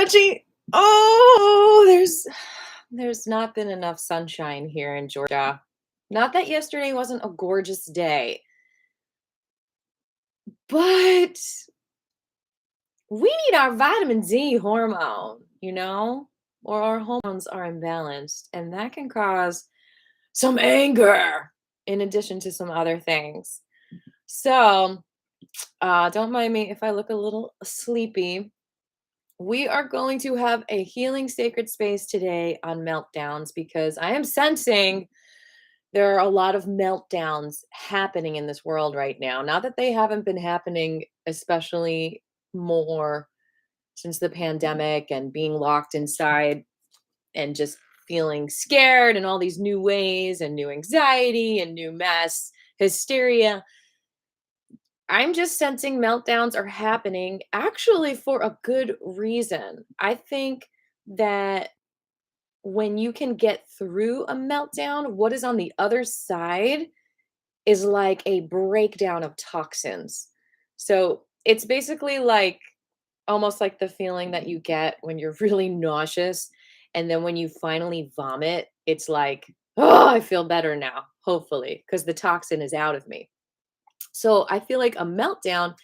stretchy. Oh, there's not been enough sunshine here in Georgia. Not that yesterday wasn't a gorgeous day, but we need our vitamin D hormone, or our hormones are imbalanced, and that can cause some anger in addition to some other things. So, don't mind me if I look a little sleepy. We are going to have a healing sacred space today on meltdowns because I am sensing there are a lot of meltdowns happening in this world right now. Not that they haven't been happening, especially more since the pandemic and being locked inside and just feeling scared and all these new ways and new anxiety and new mess, hysteria. I'm just sensing meltdowns are happening actually for a good reason. I think that when you can get through a meltdown, what is on the other side is like a breakdown of toxins. So it's basically like almost like the feeling that you get when you're really nauseous. And then when you finally vomit, it's like, oh, I feel better now, hopefully, because the toxin is out of me. So I feel like a meltdown,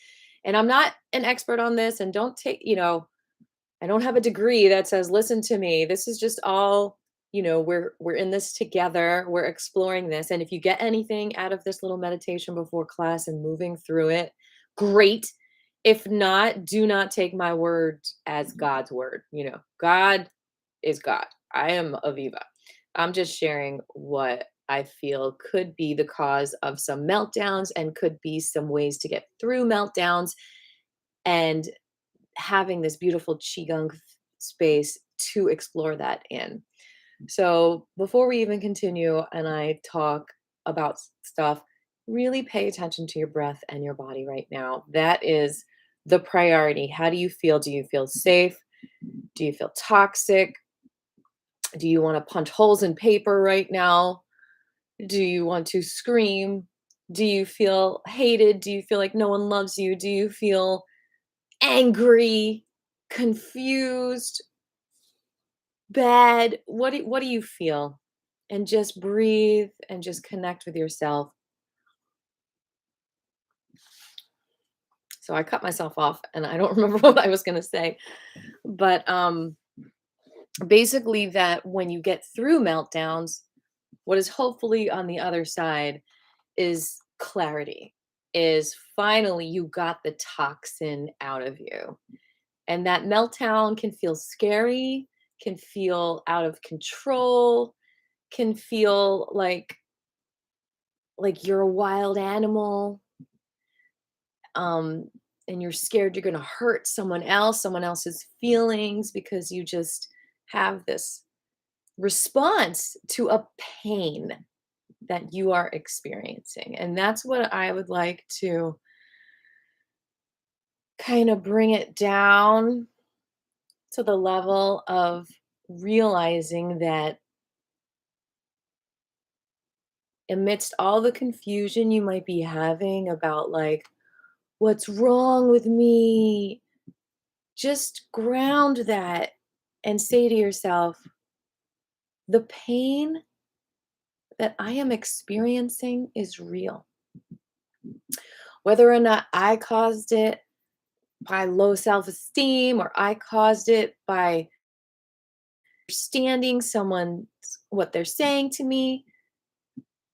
and I'm not an expert on this, and don't take, I don't have a degree that says, listen to me. This is just all, we're in this together. We're exploring this. And if you get anything out of this little meditation before class and moving through it, great. If not, do not take my word as God's word. God is God. I am Aviva. I'm just sharing what I feel could be the cause of some meltdowns and could be some ways to get through meltdowns, and having this beautiful Qigong space to explore that in. So before we even continue and I talk about stuff, really pay attention to your breath and your body right now. That is the priority. How do you feel? Do you feel safe? Do you feel toxic? Do you want to punch holes in paper right now? Do you want to scream? Do you feel hated? Do you feel like no one loves you? Do you feel angry, confused, bad? What do you feel? And just breathe and just connect with yourself. So I cut myself off and I don't remember what I was going to say. But basically that when you get through meltdowns, what is hopefully on the other side is clarity, is finally you got the toxin out of you. And that meltdown can feel scary, can feel out of control, can feel like you're a wild animal, um and you're scared you're going to hurt someone else's feelings because you just have this response to a pain that you are experiencing. And that's what I would like to kind of bring it down to the level of realizing that amidst all the confusion you might be having about like, what's wrong with me? Just ground that and say to yourself, the pain that I am experiencing is real. Whether or not I caused it by low self esteem or I caused it by understanding someone, what they're saying to me,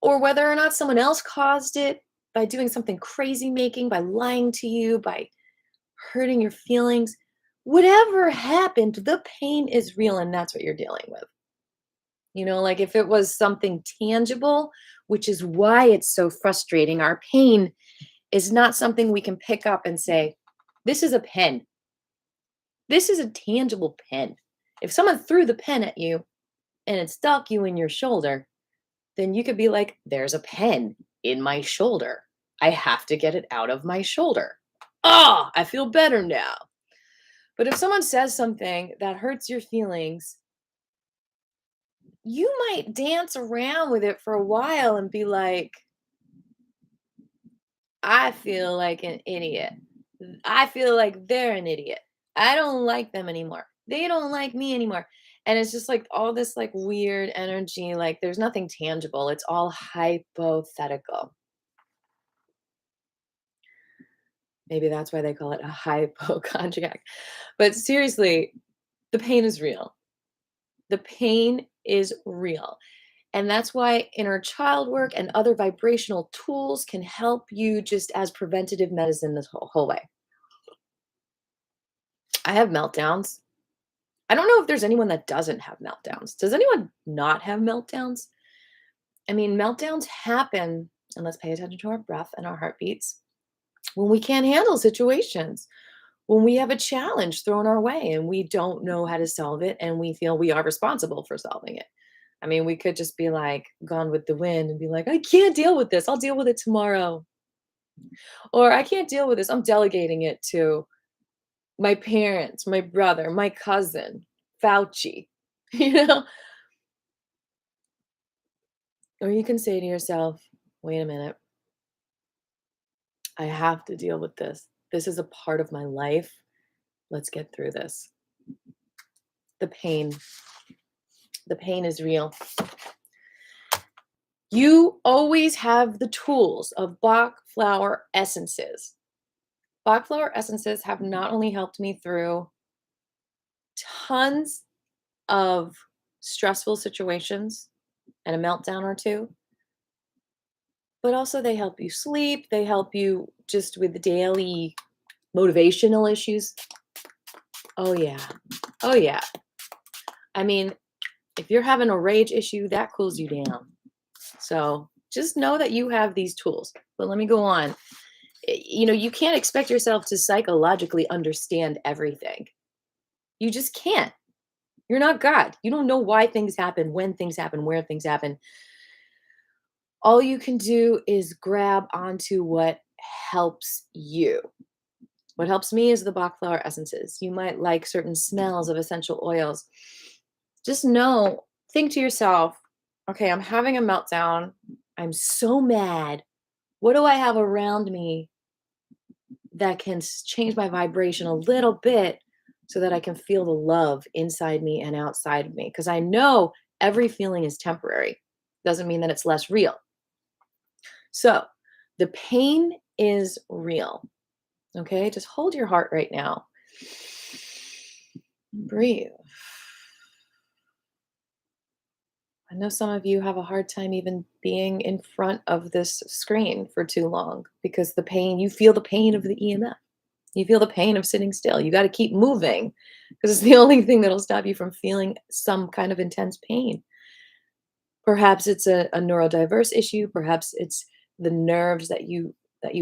or whether or not someone else caused it by doing something crazy making, by lying to you, by hurting your feelings. Whatever happened, the pain is real, and that's what you're dealing with. Like if it was something tangible, which is why it's so frustrating, our pain is not something we can pick up and say, this is a pen. This is a tangible pen. If someone threw the pen at you and it stuck you in your shoulder, then you could be like, there's a pen in my shoulder. I have to get it out of my shoulder. Oh, I feel better now. But if someone says something that hurts your feelings, you might dance around with it for a while and be like, I feel like an idiot. I feel like they're an idiot. I don't like them anymore. They don't like me anymore. And it's just like all this like weird energy, like there's nothing tangible. It's all hypothetical. Maybe that's why they call it a hypochondriac. But seriously, the pain is real. The pain is real. And that's why inner child work and other vibrational tools can help you just as preventative medicine this whole way. I have meltdowns. I don't know if there's anyone that doesn't have meltdowns. Does anyone not have meltdowns? I mean, meltdowns happen, and let's pay attention to our breath and our heartbeats, when we can't handle situations, when we have a challenge thrown our way and we don't know how to solve it and we feel we are responsible for solving it. I mean, we could just be like gone with the wind and be like, I can't deal with this. I'll deal with it tomorrow. Or I can't deal with this. I'm delegating it to my parents, my brother, my cousin, Fauci, you know? Or you can say to yourself, wait a minute, I have to deal with this. This is a part of my life. Let's get through this. The pain. The pain is real. You always have the tools of Bach flower essences. Bach flower essences have not only helped me through tons of stressful situations and a meltdown or two, but also they help you sleep. They help you just with the daily motivational issues. Oh, yeah. Oh, yeah. I mean, if you're having a rage issue, that cools you down. So just know that you have these tools. But let me go on. You know, you can't expect yourself to psychologically understand everything. You just can't. You're not God. You don't know why things happen, when things happen, where things happen. All you can do is grab onto what helps you. What helps me is the Bach flower essences. You might like certain smells of essential oils. Just know, think to yourself, okay, I'm having a meltdown. I'm so mad. What do I have around me that can change my vibration a little bit so that I can feel the love inside me and outside of me? Because I know every feeling is temporary. Doesn't mean that it's less real. So the pain is real. Okay, just hold your heart right now. Breathe. I know some of you have a hard time even being in front of this screen for too long because the pain, you feel the pain of the EMF. You feel the pain of sitting still. You got to keep moving because it's the only thing that'll stop you from feeling some kind of intense pain. Perhaps it's a neurodiverse issue. Perhaps it's the nerves that you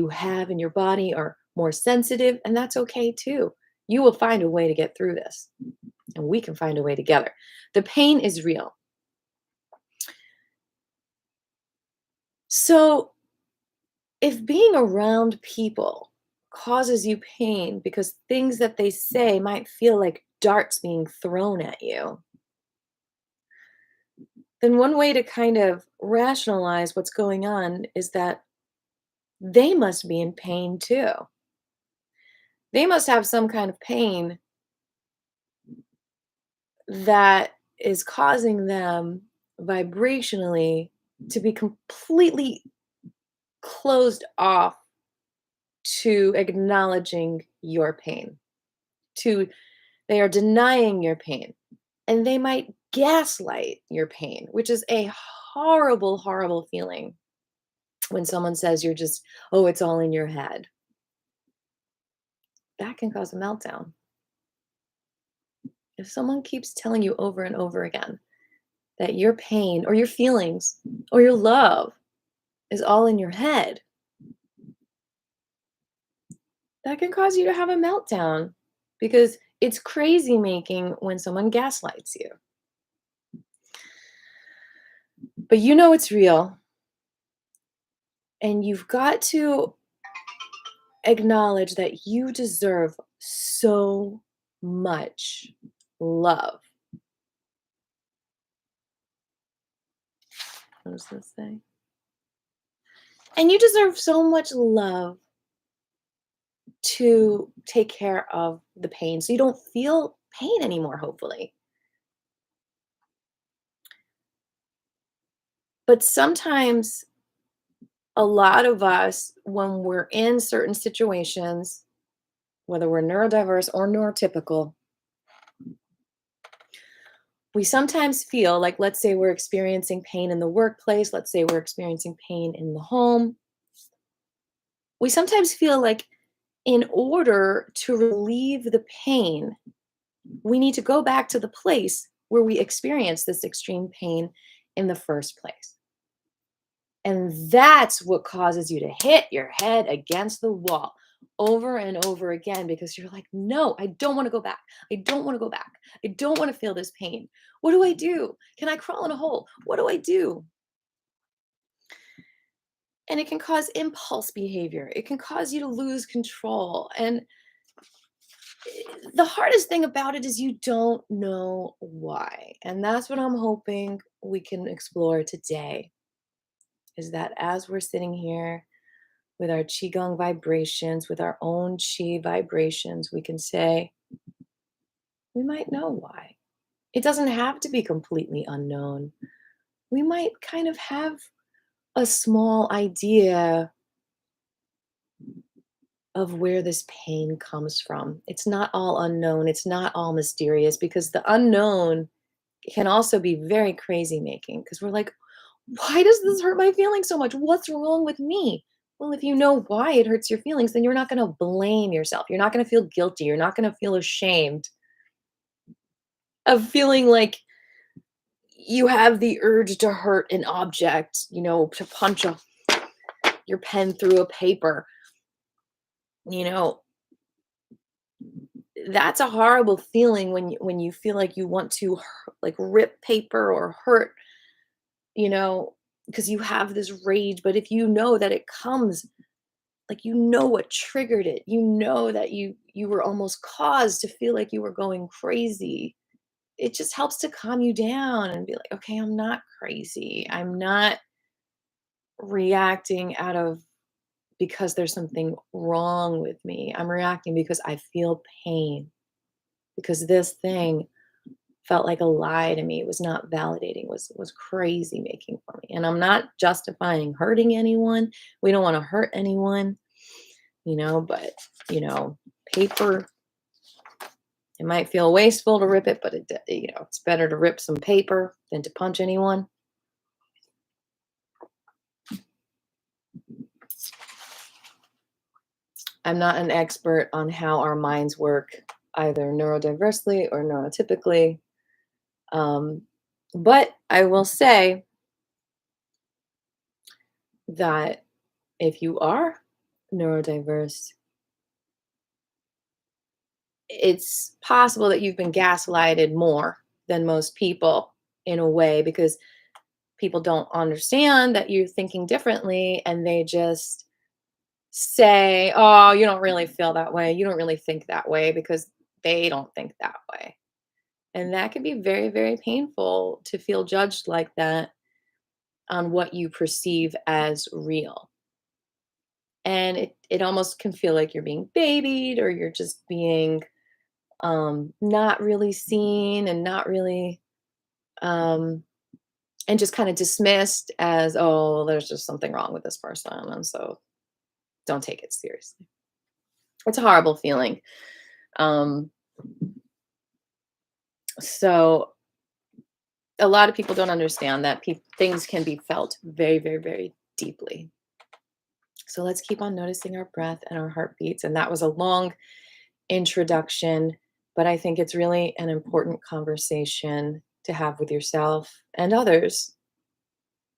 have in your body are more sensitive, and that's okay too. You will find a way to get through this, and we can find a way together. The pain is real. So, if being around people causes you pain because things that they say might feel like darts being thrown at you, then one way to kind of rationalize what's going on is that they must be in pain too. They must have some kind of pain that is causing them vibrationally to be completely closed off to acknowledging your pain. To they are denying your pain and they might gaslight your pain, which is a horrible, horrible feeling when someone says you're just, oh, it's all in your head. That can cause a meltdown. If someone keeps telling you over and over again that your pain or your feelings or your love is all in your head, that can cause you to have a meltdown because it's crazy making when someone gaslights you. But you know it's real. And you've got to acknowledge that you deserve so much love. What does this say? And you deserve so much love to take care of the pain so you don't feel pain anymore, hopefully. But sometimes a lot of us, when we're in certain situations, whether we're neurodiverse or neurotypical, we sometimes feel like, let's say we're experiencing pain in the workplace, let's say we're experiencing pain in the home. We sometimes feel like in order to relieve the pain, we need to go back to the place where we experienced this extreme pain in the first place. And that's what causes you to hit your head against the wall over and over again because you're like, no, I don't want to go back. I don't want to go back. I don't want to feel this pain. What do I do? Can I crawl in a hole? What do I do? And it can cause impulse behavior. It can cause you to lose control. And the hardest thing about it is you don't know why. And that's what I'm hoping we can explore today is that as we're sitting here with our Qigong vibrations, with our own Qi vibrations, we can say, we might know why. It doesn't have to be completely unknown. We might kind of have a small idea of where this pain comes from. It's not all unknown, it's not all mysterious because the unknown can also be very crazy making because we're like, why does this hurt my feelings so much? What's wrong with me? Well, if you know why it hurts your feelings, then you're not going to blame yourself. You're not going to feel guilty. You're not going to feel ashamed of feeling like you have the urge to hurt an object, to punch your pen through a paper. You know, that's a horrible feeling when you feel like you want to like rip paper or hurt, you know, because you have this rage. But if you know that it comes, like what triggered it, that you were almost caused to feel like you were going crazy. It just helps to calm you down and be like, okay, I'm not crazy. I'm not reacting out of because there's something wrong with me. I'm reacting because I feel pain. Because this thing felt like a lie to me, was not validating, was crazy making for me. And I'm not justifying hurting anyone. We don't want to hurt anyone, but you know, paper, it might feel wasteful to rip it, but it's better to rip some paper than to punch anyone. I'm not an expert on how our minds work, either neurodiversely or neurotypically. But I will say that if you are neurodiverse, it's possible that you've been gaslighted more than most people in a way because people don't understand that you're thinking differently and they just say, oh, you don't really feel that way. You don't really think that way because they don't think that way. And that can be very, very painful to feel judged like that on what you perceive as real. And it almost can feel like you're being babied or you're just being not really seen and not really um, and just kind of dismissed as, oh, there's just something wrong with this person. And so don't take it seriously. It's a horrible feeling. Um, so a lot of people don't understand that things can be felt very, very, very deeply. So let's keep on noticing our breath and our heartbeats. And that was a long introduction, but I think it's really an important conversation to have with yourself and others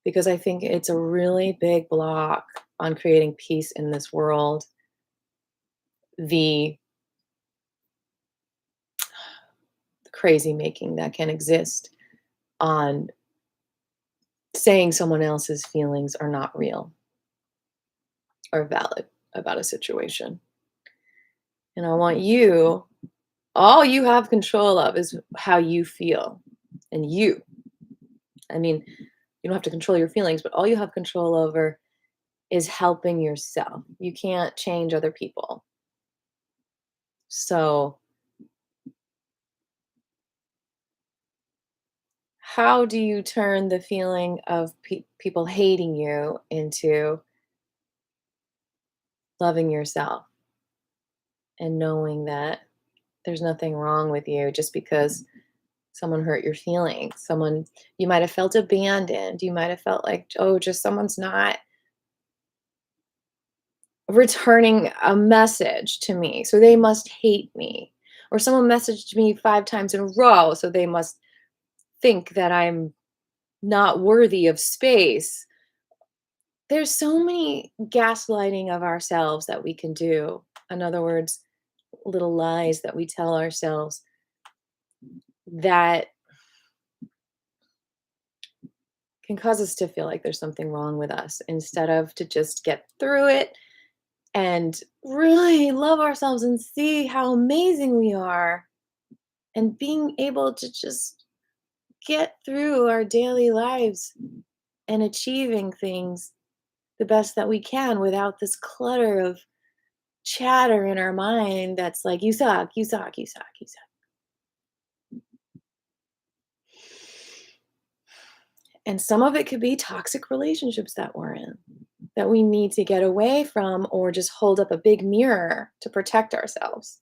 because I think it's a really big block on creating peace in this world. The crazy making that can exist on saying someone else's feelings are not real or valid about a situation. And I want you, all you have control of is how you feel. And I mean, you don't have to control your feelings, but all you have control over is helping yourself. You can't change other people. So How do you turn the feeling of people hating you into loving yourself and knowing that there's nothing wrong with you just because someone hurt your feelings? Someone, you might have felt abandoned. You might have felt like, oh, just someone's not returning a message to me, so they must hate me. Or someone messaged me 5 times in a row, so they must think that I'm not worthy of space. There's so many gaslighting of ourselves that we can do. In other words, little lies that we tell ourselves that can cause us to feel like there's something wrong with us instead of to just get through it and really love ourselves and see how amazing we are, and being able to just get through our daily lives and achieving things the best that we can without this clutter of chatter in our mind that's like, you suck, you suck, you suck, you suck. And some of it could be toxic relationships that we're in, that we need to get away from, or just hold up a big mirror to protect ourselves.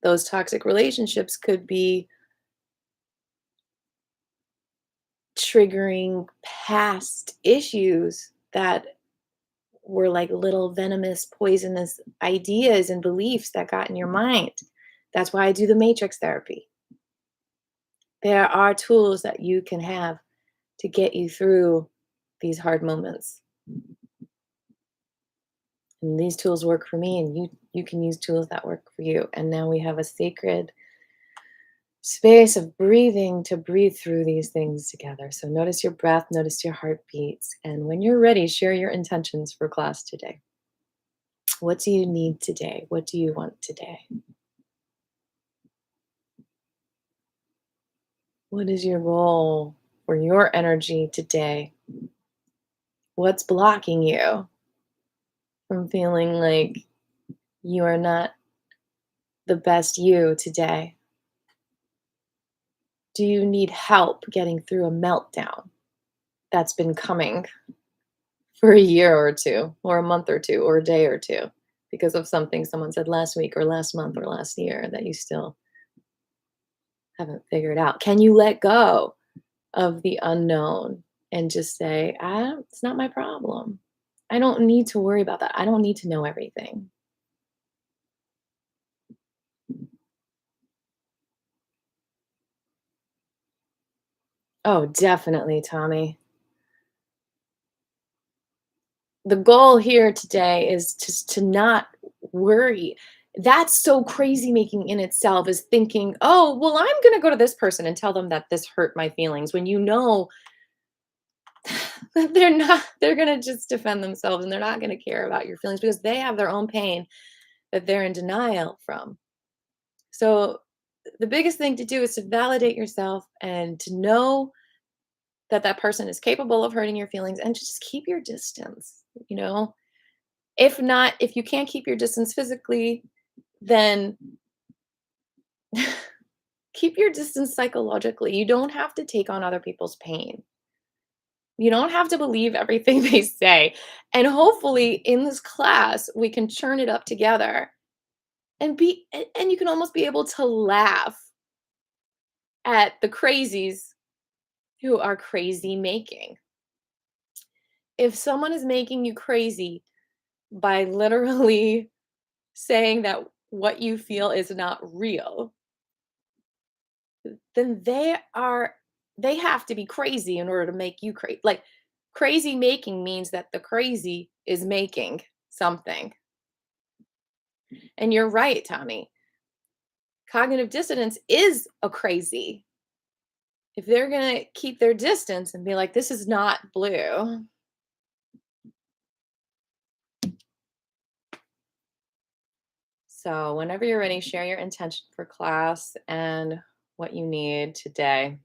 Those toxic relationships could be triggering past issues that were like little venomous, poisonous ideas and beliefs that got in your mind. That's why I do the matrix therapy. There are tools that you can have to get you through these hard moments. And these tools work for me, and you can use tools that work for you. And now we have a sacred space of breathing to breathe through these things together. So notice your breath, notice your heartbeats, and when you're ready, share your intentions for class today. What do you need today? What do you want today? What is your goal for your energy today? What's blocking you from feeling like you are not the best you today? Do you need help getting through a meltdown that's been coming for a year or two, or a month or two, or a day or two, because of something someone said last week, or last month, or last year that you still haven't figured out? Can you let go of the unknown and just say, it's not my problem. I don't need to worry about that. I don't need to know everything. Oh, definitely, Tommy. The goal here today is just to not worry. That's so crazy making in itself, is thinking, oh, well, I'm going to go to this person and tell them that this hurt my feelings, when you know that they're going to just defend themselves and they're not going to care about your feelings because they have their own pain that they're in denial from. So the biggest thing to do is to validate yourself and to know that that person is capable of hurting your feelings, and just keep your distance, you know? If not, if you can't keep your distance physically, then keep your distance psychologically. You don't have to take on other people's pain. You don't have to believe everything they say. And hopefully in this class, we can churn it up together and and you can almost be able to laugh at the crazies who are crazy making. If someone is making you crazy by literally saying that what you feel is not real, then they have to be crazy in order to make you crazy. Like, crazy making means that the crazy is making something. And you're right, Tommy. Cognitive dissonance is a crazy. If they're going to keep their distance and be like, this is not blue. So, whenever you're ready, share your intention for class and what you need today.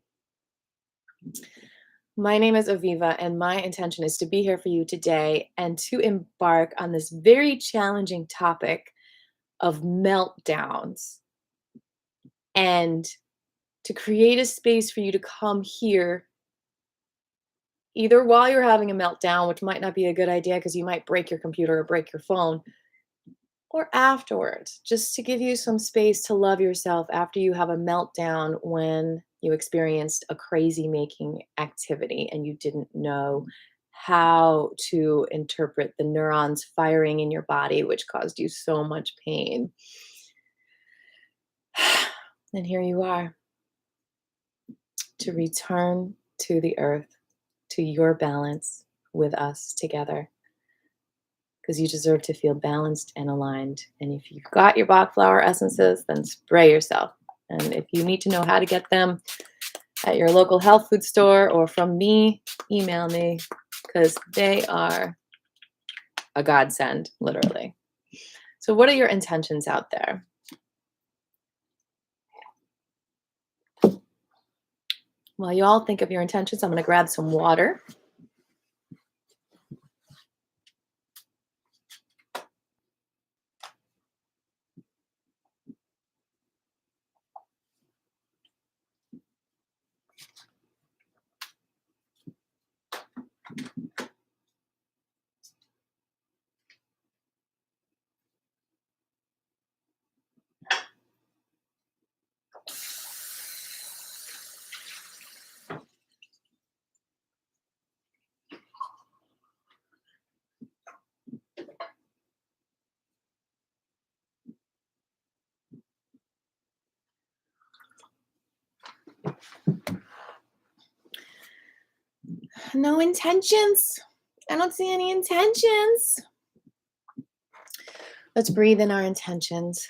My name is Aviva, and my intention is to be here for you today and to embark on this very challenging topic of meltdowns. and to create a space for you to come here, either while you're having a meltdown, which might not be a good idea because you might break your computer or break your phone, or afterwards, just to give you some space to love yourself after you have a meltdown when you experienced a crazy making activity and you didn't know how to interpret the neurons firing in your body, which caused you so much pain. And here you are to return to the earth, to your balance with us together, because you deserve to feel balanced and aligned. And if you've got your Bach flower essences, then spray yourself. And if you need to know how to get them at your local health food store or from me, email me, because they are a godsend, literally. So what are your intentions out there? While you all think of your intentions, I'm going to grab some water. No intentions. I don't see any intentions. Let's breathe in our intentions.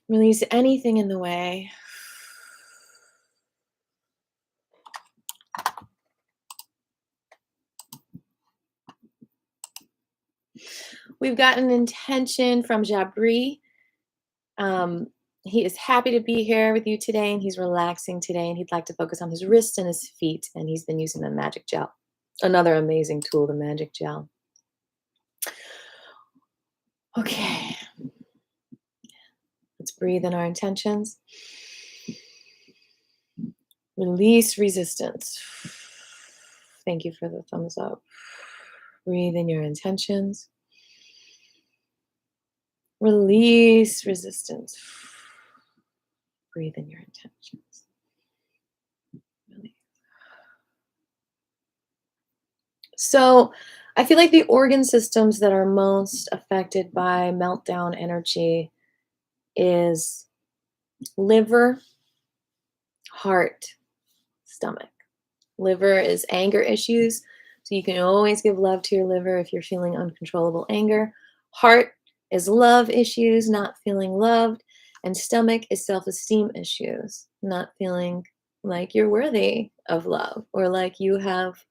Release anything in the way. We've got an intention from Jabri. He is happy to be here with you today, and he's relaxing today, and he'd like to focus on his wrists and his feet, and he's been using the magic gel. Another amazing tool, the magic gel. Okay. Let's breathe in our intentions. Release resistance. Thank you for the thumbs up. Breathe in your intentions. Release resistance. Breathe in your intentions. Release. So I feel like the organ systems that are most affected by meltdown energy is liver, heart, stomach. Liver is anger issues, so you can always give love to your liver if you're feeling uncontrollable anger. Heart is love issues, not feeling loved. And stomach is self-esteem issues, not feeling like you're worthy of love or like you have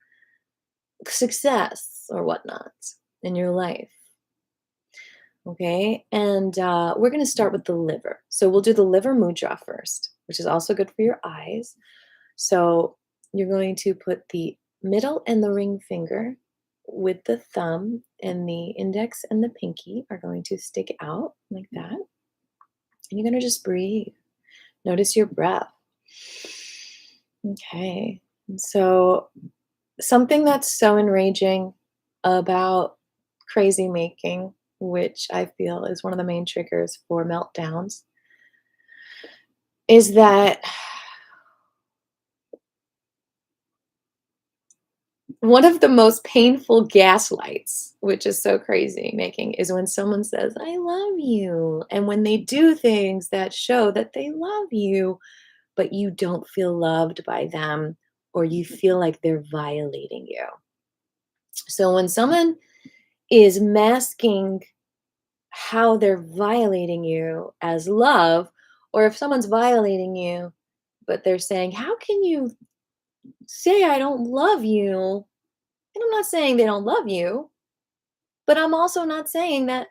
success or whatnot in your life. Okay, and we're going to start with the liver. So we'll do the liver mudra first, which is also good for your eyes. So you're going to put the middle and the ring finger with the thumb, and the index and the pinky are going to stick out like that. And you're going to just breathe. Notice your breath. Okay, and so something that's so enraging about crazy making, which I feel is one of the main triggers for meltdowns, is that one of the most painful gaslights, which is so crazy making, is when someone says, I love you. And when they do things that show that they love you, but you don't feel loved by them, or you feel like they're violating you. So when someone is masking how they're violating you as love, or if someone's violating you, but they're saying, how can you say I don't love you? And I'm not saying they don't love you, but I'm also not saying that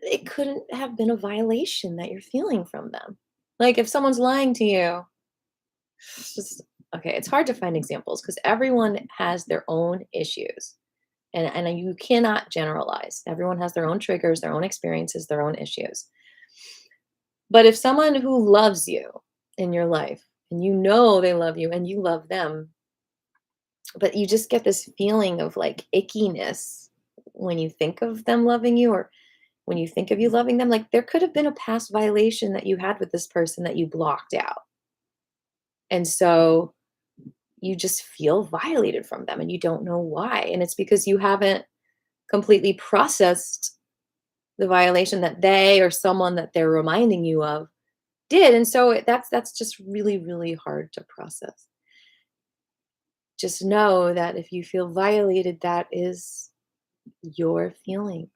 it couldn't have been a violation that you're feeling from them. Like if someone's lying to you, it's just okay, it's hard to find examples because everyone has their own issues. And you cannot generalize. Everyone has their own triggers, their own experiences, their own issues. But if someone who loves you in your life, and you know they love you and you love them, but you just get this feeling of like ickiness when you think of them loving you, or when you think of you loving them, like there could have been a past violation that you had with this person that you blocked out. And so you just feel violated from them and you don't know why. And it's because you haven't completely processed the violation that they or someone that they're reminding you of did. And so that's just really, really hard to process. Just know that if you feel violated, that is your feeling.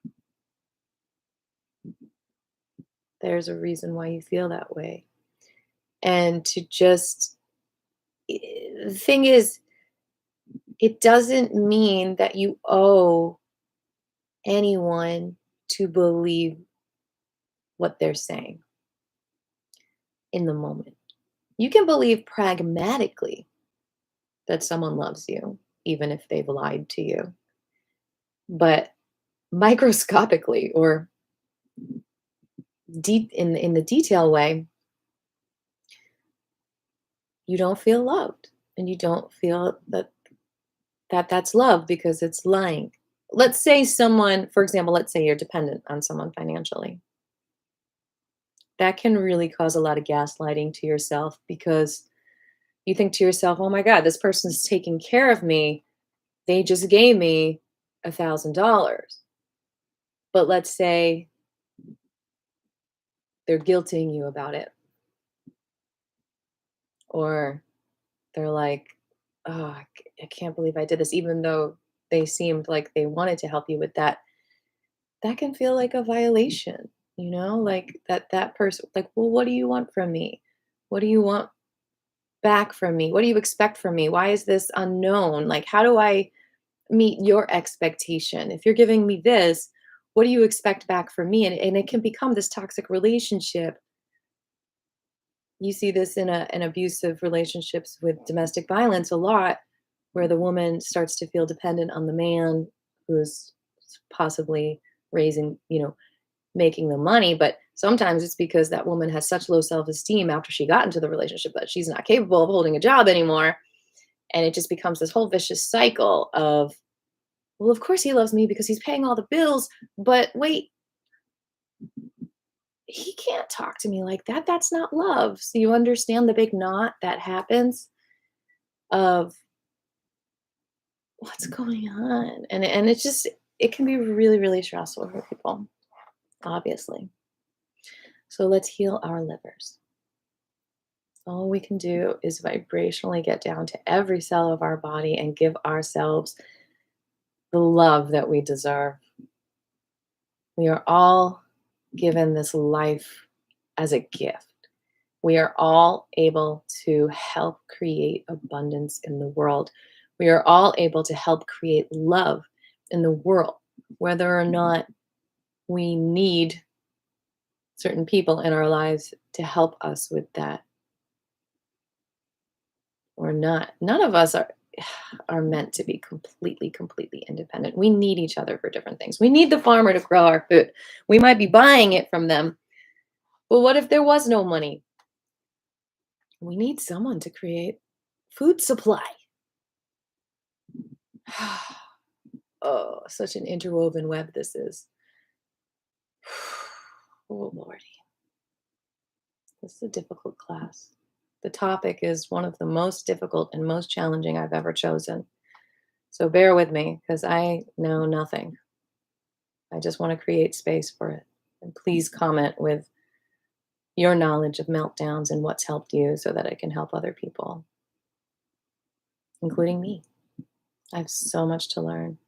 There's a reason why you feel that way. And to just, the thing is, it doesn't mean that you owe anyone to believe what they're saying in the moment. You can believe pragmatically that someone loves you, even if they've lied to you. But microscopically, or deep in the detail way, you don't feel loved, and you don't feel that's love because it's lying. Let's say someone, for example, let's say you're dependent on someone financially. That can really cause a lot of gaslighting to yourself because you think to yourself, oh my God, this person's taking care of me. They just gave me $1,000. But let's say they're guilting you about it. Or they're like, oh, I can't believe I did this, even though they seemed like they wanted to help you with that. That can feel like a violation, like that person, like, well, what do you want from me? What do you want back from me? What do you expect from me? Why is this unknown? Like, how do I meet your expectation? If you're giving me this, what do you expect back from me? And it can become this toxic relationship. You see this in abusive relationships with domestic violence a lot, where the woman starts to feel dependent on the man who's possibly raising, making the money. But sometimes it's because that woman has such low self-esteem after she got into the relationship that she's not capable of holding a job anymore. And it just becomes this whole vicious cycle of, well, of course he loves me because he's paying all the bills, but wait, he can't talk to me like that. That's not love. So you understand the big knot that happens of what's going on. And it's just, it can be really, really stressful for people, obviously. So let's heal our livers. All we can do is vibrationally get down to every cell of our body and give ourselves the love that we deserve. We are all given this life as a gift. We are all able to help create abundance in the world. We are all able to help create love in the world, whether or not we need certain people in our lives to help us with that or not. None of us are meant to be completely independent. We need each other for different things. We need the farmer to grow our food. We might be buying it from them. But what if there was no money? We need someone to create food supply. Oh, such an interwoven web this is. Oh, Lordy. This is a difficult class. The topic is one of the most difficult and most challenging I've ever chosen. So bear with me because I know nothing. I just want to create space for it. And please comment with your knowledge of meltdowns and what's helped you so that I can help other people, including me. I have so much to learn.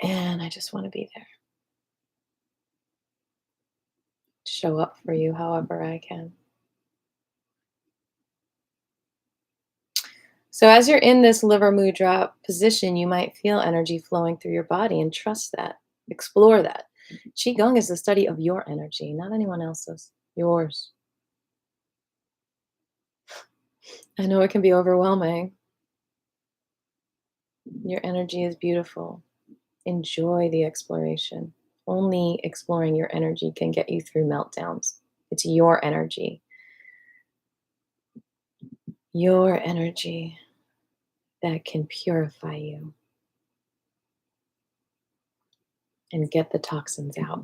And I just want to be there. Show up for you however I can. So as you're in this liver mudra position, you might feel energy flowing through your body, and trust that. Explore that. Qigong is the study of your energy, not anyone else's. Yours. I know it can be overwhelming. Your energy is beautiful. Enjoy the exploration. Only exploring your energy can get you through meltdowns. It's your energy that can purify you and get the toxins out.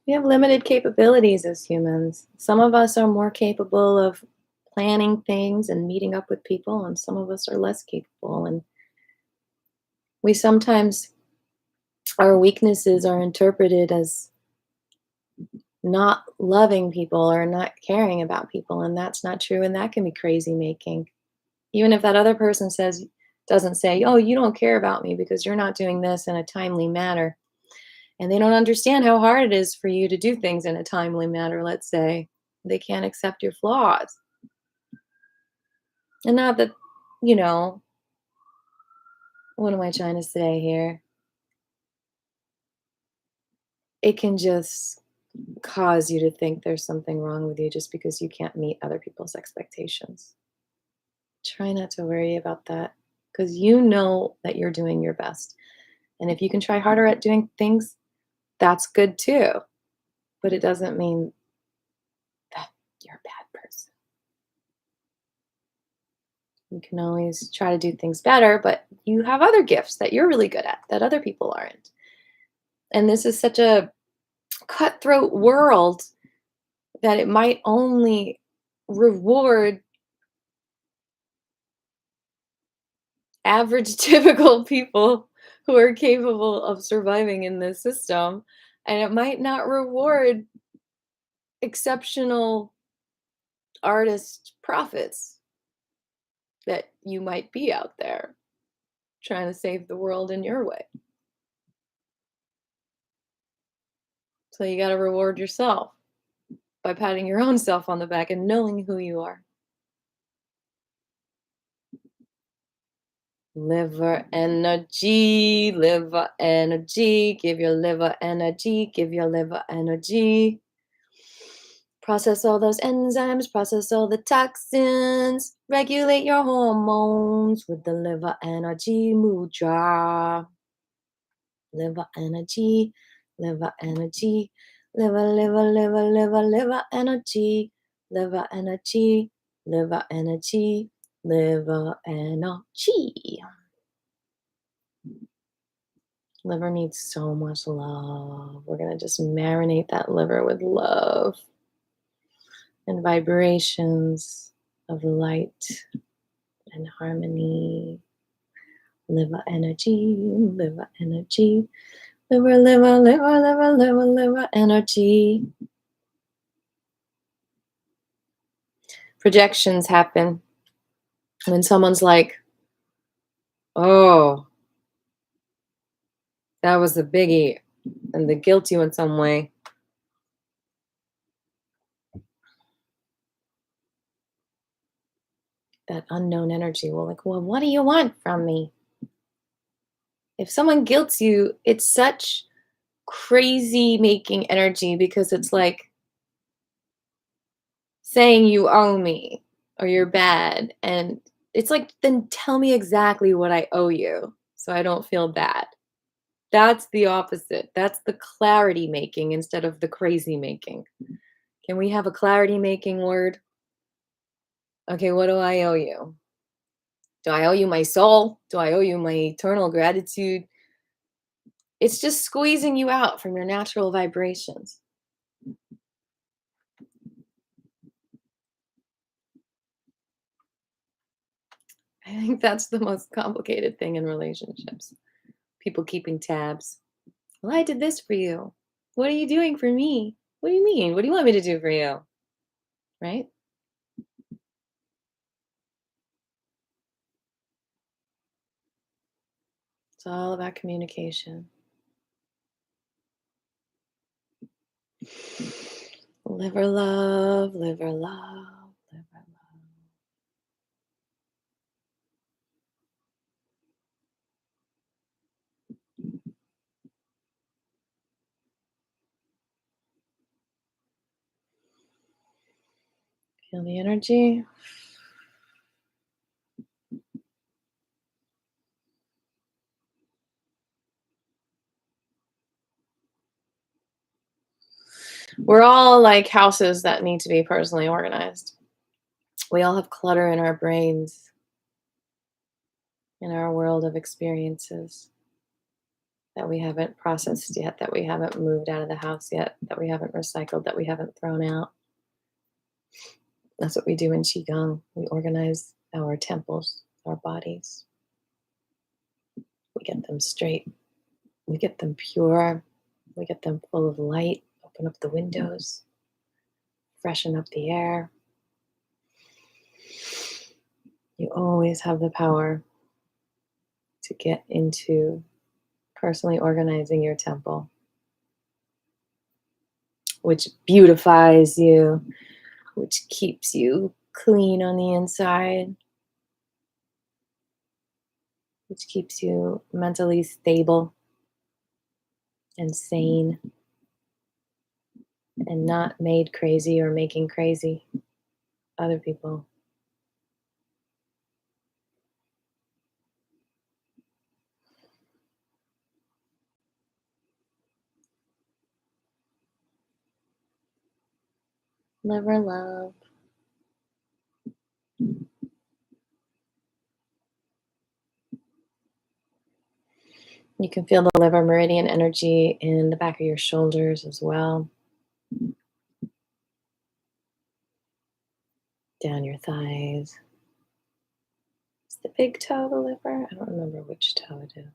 We have limited capabilities as humans. Some of us are more capable of planning things and meeting up with people, and some of us are less capable. And we sometimes, our weaknesses are interpreted as not loving people or not caring about people, and that's not true, and that can be crazy making. Even if that other person doesn't say, "Oh, you don't care about me because you're not doing this in a timely manner." And they don't understand how hard it is for you to do things in a timely manner, let's say. They can't accept your flaws. And not that, you know, what am I trying to say here? It can just cause you to think there's something wrong with you just because you can't meet other people's expectations. Try not to worry about that because you know that you're doing your best. And if you can try harder at doing things, that's good too. But it doesn't mean that you're a bad person. You can always try to do things better, but you have other gifts that you're really good at that other people aren't. And this is such a cutthroat world that it might only reward average, typical people who are capable of surviving in this system. And it might not reward exceptional artist prophets that you might be out there trying to save the world in your way. So you got to reward yourself by patting your own self on the back and knowing who you are. Liver energy, liver energy, give your liver energy, give your liver energy. Process all those enzymes, process all the toxins, regulate your hormones with the liver energy mudra. Liver energy, liver energy, liver energy, liver energy, liver energy, liver energy. Liver needs so much love. We're going to just marinate that liver with love and vibrations of light and harmony. Liver energy, liver energy, liver energy. Projections happen when someone's like, oh, that was a biggie, and they guilt you in some way. That unknown energy will like, well, what do you want from me? If someone guilts you, it's such crazy making energy because it's like saying you owe me or you're bad. And it's like, then tell me exactly what I owe you so I don't feel bad. That's the opposite. That's the clarity making instead of the crazy making. Can we have a clarity making word? Okay, what do I owe you? Do I owe you my soul? Do I owe you my eternal gratitude? It's just squeezing you out from your natural vibrations. I think that's the most complicated thing in relationships. People keeping tabs. Well, I did this for you. What are you doing for me? What do you mean? What do you want me to do for you? Right? It's all about communication. Liver love, liver love, liver love. Feel the energy. We're all like houses that need to be personally organized. We all have clutter in our brains, in our world of experiences that we haven't processed yet, that we haven't moved out of the house yet, that we haven't recycled, that we haven't thrown out. That's what we do in Qigong. We organize our temples, our bodies. We get them straight. We get them pure. We get them full of light. Open up the windows. Freshen up the air. You always have the power to get into personally organizing your temple, which beautifies you, which keeps you clean on the inside, which keeps you mentally stable and sane and not made crazy or making crazy other people. Liver love. You can feel the liver meridian energy in the back of your shoulders as well, down your thighs. Is the big toe the liver? I don't remember which toe it is.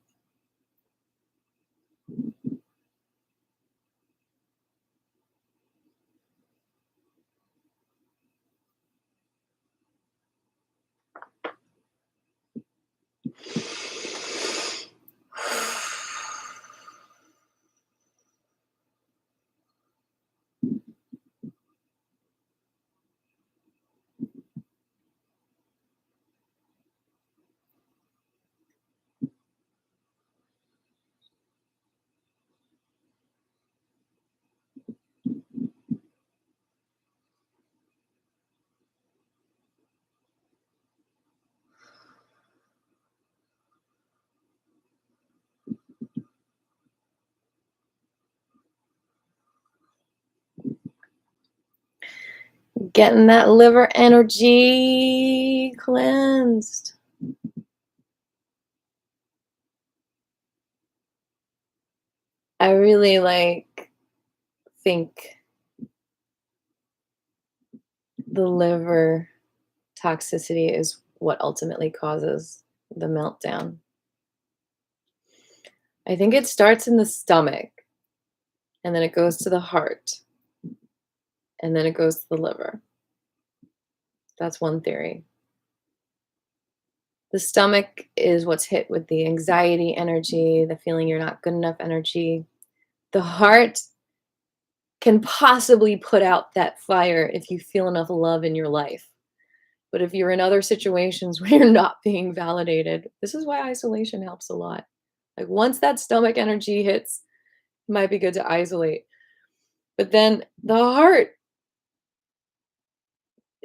Getting that liver energy cleansed. I really think the liver toxicity is what ultimately causes the meltdown. I think it starts in the stomach and then it goes to the heart and then it goes to the liver. That's one theory. The stomach is what's hit with the anxiety energy, the feeling you're not good enough energy. The heart can possibly put out that fire if you feel enough love in your life. But if you're in other situations where you're not being validated, this is why isolation helps a lot. Like once that stomach energy hits, it might be good to isolate. But then the heart,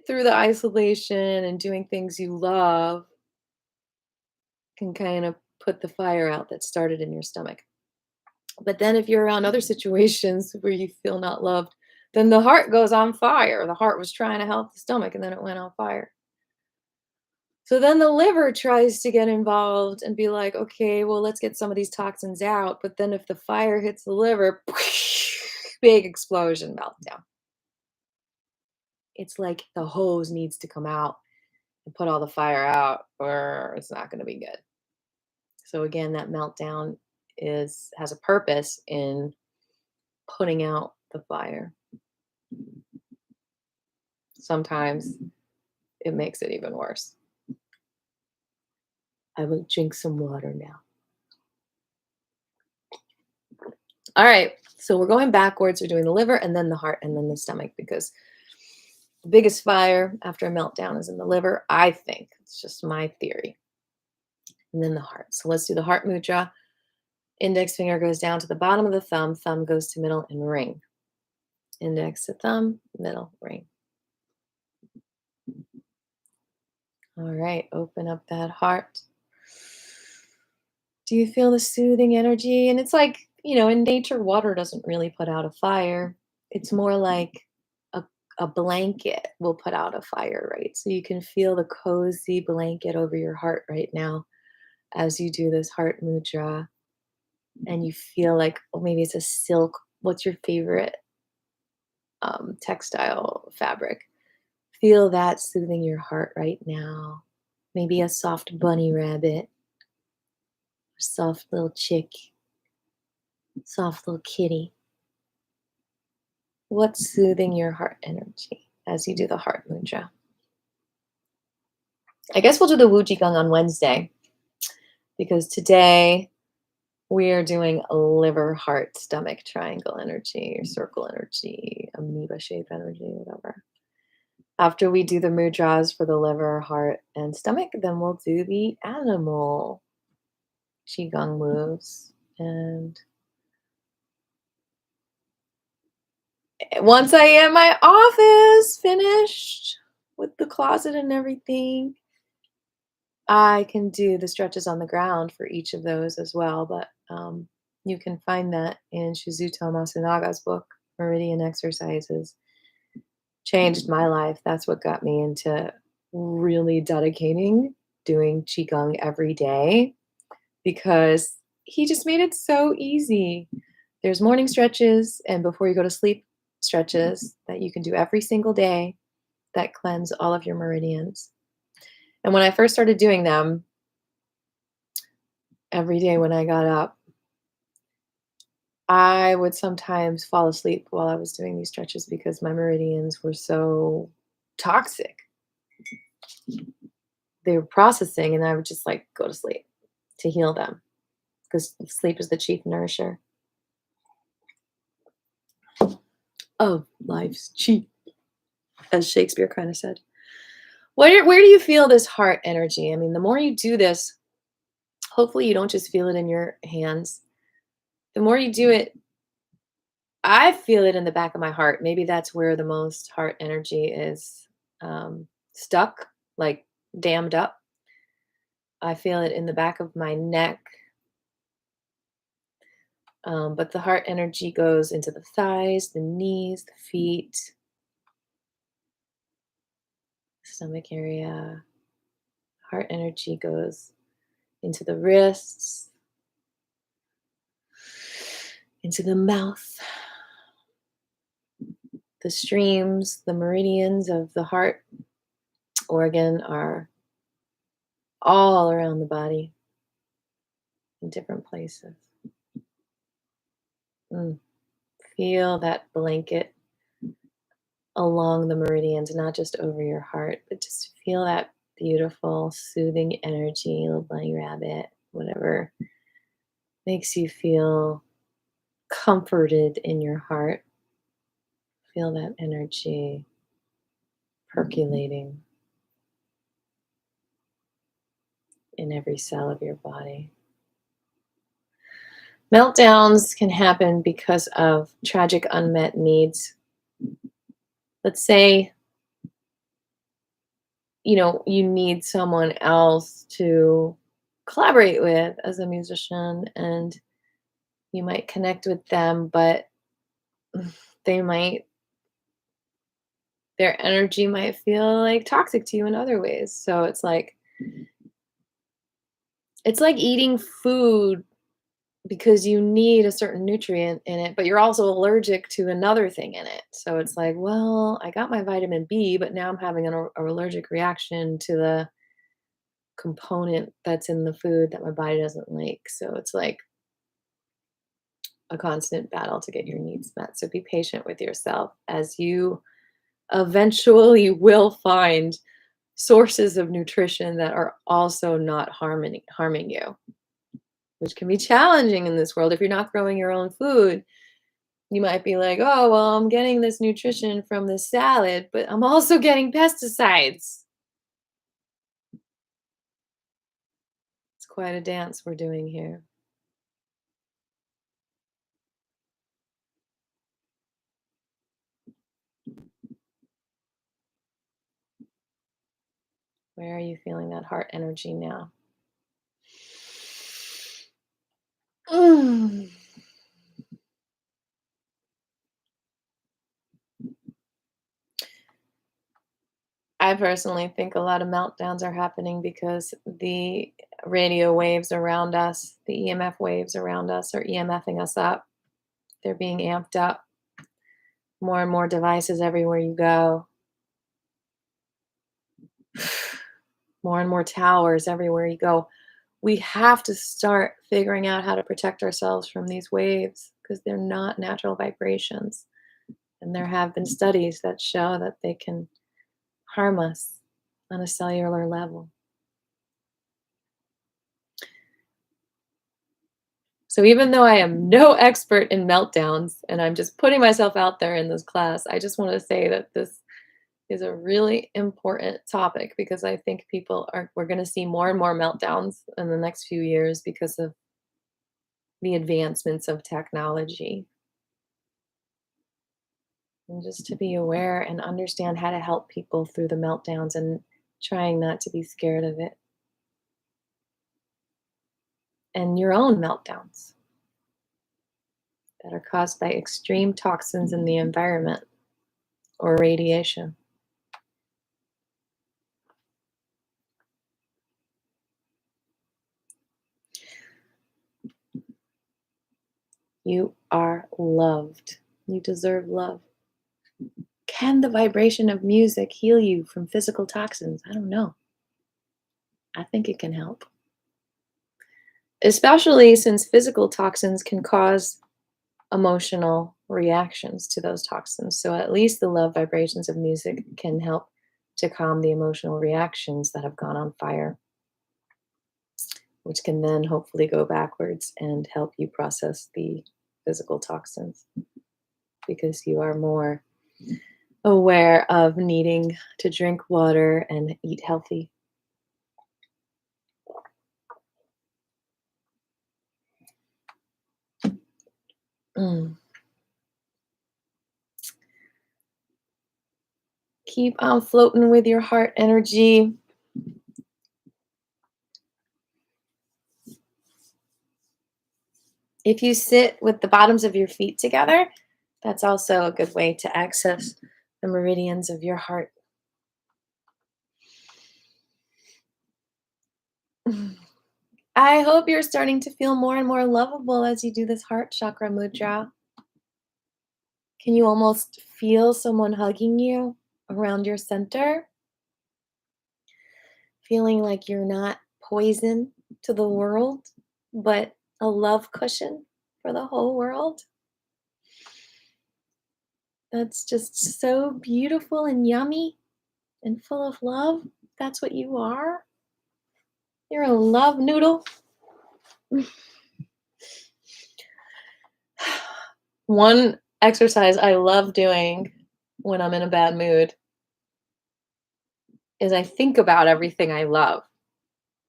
through the isolation and doing things you love, can kind of put the fire out that started in your stomach. But then if you're around other situations where you feel not loved, then the heart goes on fire. The heart was trying to help the stomach and then it went on fire. So then the liver tries to get involved and be like, okay, well, let's get some of these toxins out. But then if the fire hits the liver, big explosion, meltdown. It's like the hose needs to come out and put all the fire out, or it's not going to be good. So again, that meltdown has a purpose in putting out the fire. Sometimes it makes it even worse. I will drink some water now. All right, so we're going backwards. We're doing the liver and then the heart and then the stomach, because the biggest fire after a meltdown is in the liver, I think. It's just my theory. And then the heart. So let's do the heart mudra. Index finger goes down to the bottom of the thumb. Thumb goes to middle and ring. Index to thumb, middle, ring. All right, open up that heart. Do you feel the soothing energy? And it's like, in nature, water doesn't really put out a fire. It's more like a blanket will put out a fire, right? So you can feel the cozy blanket over your heart right now as you do this heart mudra. And you feel like, oh, maybe it's a silk. What's your favorite textile fabric? Feel that soothing your heart right now. Maybe a soft bunny rabbit, a soft little chick, soft little kitty. What's soothing your heart energy as you do the heart mudra? I guess we'll do the Wu Qigong on Wednesday, because today we are doing a liver, heart, stomach triangle energy or circle energy, amoeba shape energy, whatever. After we do the mudras for the liver, heart, and stomach, then we'll do the animal Qigong moves. And once I am my office finished with the closet and everything, I can do the stretches on the ground for each of those as well. But you can find that in Shizuto Masunaga's book, Meridian Exercises. Changed my life. That's what got me into really dedicating doing Qigong every day, because he just made it so easy. There's morning stretches and before you go to sleep stretches that you can do every single day that cleanse all of your meridians. And when I first started doing them every day when I got up, I would sometimes fall asleep while I was doing these stretches because my meridians were so toxic. They were processing, and I would just like go to sleep to heal them, because sleep is the chief nourisher of life's chief, as Shakespeare kind of said. Where do you feel this heart energy? I mean, the more you do this, hopefully you don't just feel it in your hands. The more you do it, I feel it in the back of my heart. Maybe that's where the most heart energy is stuck, like dammed up. I feel it in the back of my neck. But the heart energy goes into the thighs, the knees, the feet, stomach area. Heart energy goes into the wrists, into the mouth. The streams, the meridians of the heart organ are all around the body in different places. Feel that blanket along the meridians, not just over your heart, but just feel that beautiful, soothing energy, little bunny rabbit, whatever makes you feel comforted in your heart. Feel that energy percolating in every cell of your body. Meltdowns can happen because of tragic unmet needs. Let's say, you need someone else to collaborate with as a musician, and you might connect with them, but their energy might feel like toxic to you in other ways. So it's like eating food because you need a certain nutrient in it, but you're also allergic to another thing in it. So it's like, well, I got my vitamin B, but now I'm having an allergic reaction to the component that's in the food that my body doesn't like. So it's like a constant battle to get your needs met. So be patient with yourself as you eventually will find sources of nutrition that are also not harming you, which can be challenging in this world. If you're not growing your own food, you might be like, oh, well, I'm getting this nutrition from this salad, but I'm also getting pesticides. It's quite a dance we're doing here. Where are you feeling that heart energy now? Mm. I personally think a lot of meltdowns are happening because the radio waves around us, the EMF waves around us, are EMFing us up. They're being amped up. More and more devices everywhere you go. More and more towers everywhere you go. We have to start figuring out how to protect ourselves from these waves because they're not natural vibrations. And there have been studies that show that they can harm us on a cellular level. So even though I am no expert in meltdowns and I'm just putting myself out there in this class, I just want to say that this is a really important topic because I think we're going to see more and more meltdowns in the next few years because of the advancements of technology. And just to be aware and understand how to help people through the meltdowns and trying not to be scared of it. And your own meltdowns that are caused by extreme toxins in the environment or radiation. You are loved. You deserve love. Can the vibration of music heal you from physical toxins? I don't know. I think it can help. Especially since physical toxins can cause emotional reactions to those toxins. So at least the love vibrations of music can help to calm the emotional reactions that have gone on fire, which can then hopefully go backwards and help you process the physical toxins because you are more aware of needing to drink water and eat healthy. Mm. Keep on floating with your heart energy. If you sit with the bottoms of your feet together, that's also a good way to access the meridians of your heart. I hope you're starting to feel more and more lovable as you do this heart chakra mudra. Can you almost feel someone hugging you around your center? Feeling like you're not poison to the world, but a love cushion for the whole world? That's just so beautiful and yummy and full of love. That's what you are. You're a love noodle. One exercise I love doing when I'm in a bad mood is I think about everything I love.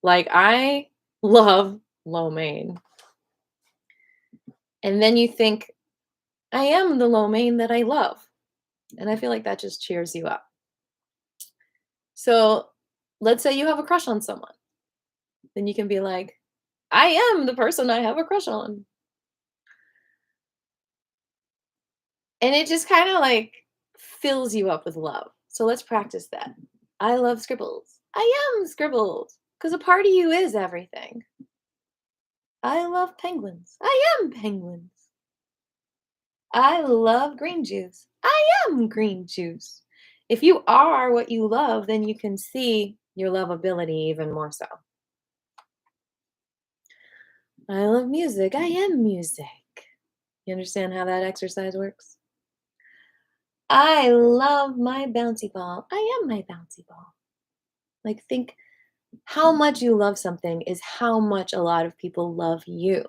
Like, I love lo mein. And then you think, I am the lo mein that I love. And I feel like that just cheers you up. So let's say you have a crush on someone. Then you can be like, I am the person I have a crush on. And it just kind of like fills you up with love. So let's practice that. I love scribbles. I am scribbles because a part of you is everything. I love penguins. I am penguins. I love green juice. I am green juice. If you are what you love, then you can see your lovability even more so. I love music. I am music. You understand how that exercise works? I love my bouncy ball. I am my bouncy ball. Like, think how much you love something is how much a lot of people love you.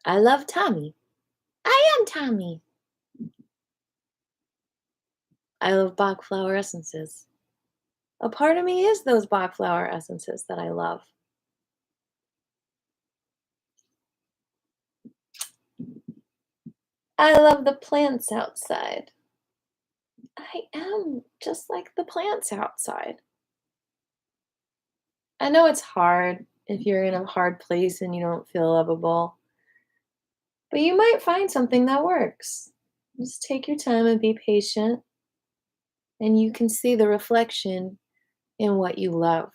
I love Tommy. I am Tommy. I love Bach flower essences. A part of me is those Bach flower essences that I love. I love the plants outside. I am just like the plants outside. I know it's hard if you're in a hard place and you don't feel lovable, but you might find something that works. Just take your time and be patient, and you can see the reflection in what you love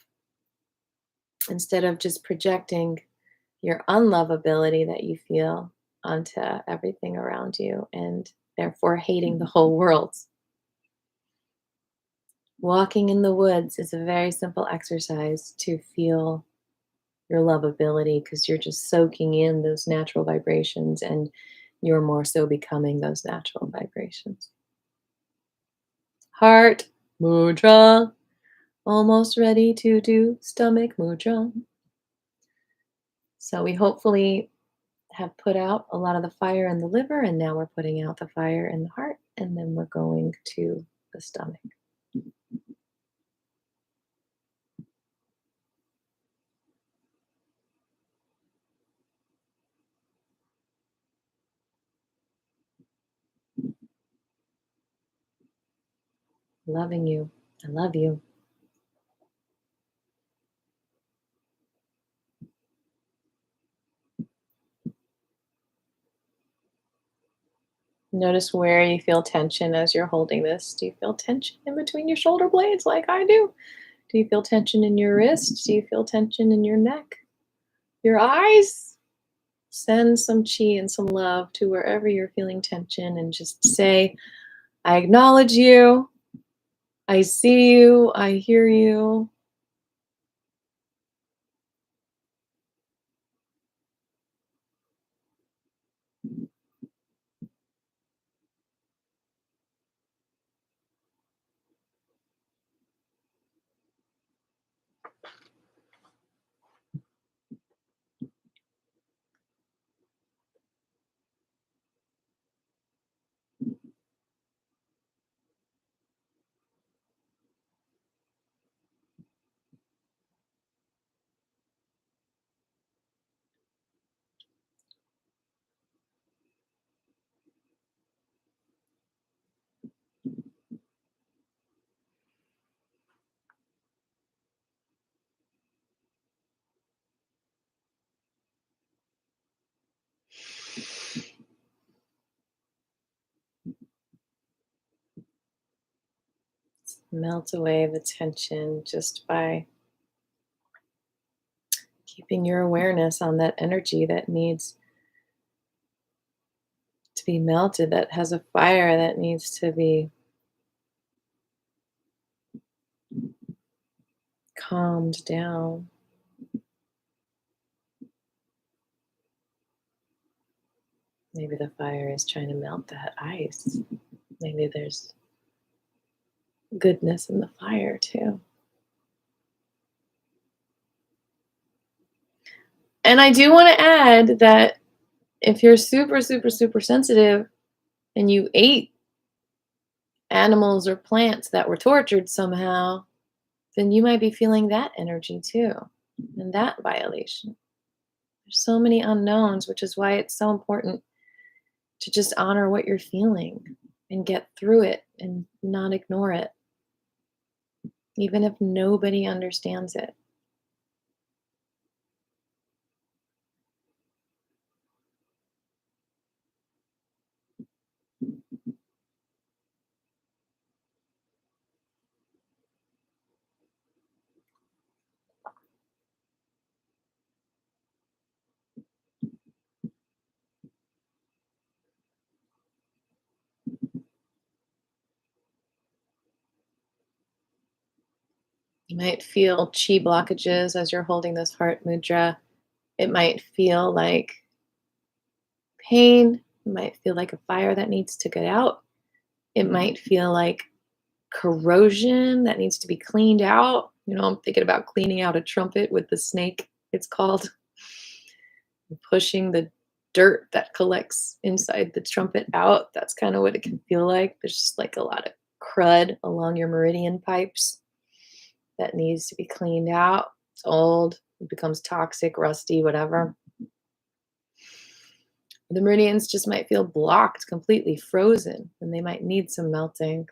instead of just projecting your unlovability that you feel onto everything around you and therefore hating the whole world. Walking in the woods is a very simple exercise to feel your lovability because you're just soaking in those natural vibrations and you're more so becoming those natural vibrations. Heart mudra. Almost ready to do stomach mudra. So we hopefully have put out a lot of the fire in the liver, and now we're putting out the fire in the heart, and then we're going to the stomach. Loving you. I love you. Notice where you feel tension as you're holding this. Do you feel tension in between your shoulder blades like I do? Do you feel tension in your wrists? Do you feel tension in your neck? Your eyes? Send some chi and some love to wherever you're feeling tension and just say, I acknowledge you. I see you. I hear you. Melt away the tension just by keeping your awareness on that energy that needs to be melted, that has a fire that needs to be calmed down. Maybe the fire is trying to melt that ice. Maybe there's goodness in the fire too. And I do want to add that if you're super, super, super sensitive and you ate animals or plants that were tortured somehow, then you might be feeling that energy too, and that violation. There's so many unknowns, which is why it's so important to just honor what you're feeling and get through it and not ignore it, even if nobody understands it. You might feel chi blockages as you're holding this heart mudra. It might feel like pain. It might feel like a fire that needs to get out. It might feel like corrosion that needs to be cleaned out. I'm thinking about cleaning out a trumpet with the snake, it's called, pushing the dirt that collects inside the trumpet out. That's kind of what it can feel like. There's just like a lot of crud along your meridian pipes that needs to be cleaned out. It's old, it becomes toxic, rusty, whatever. The meridians just might feel blocked, completely frozen, and they might need some melting.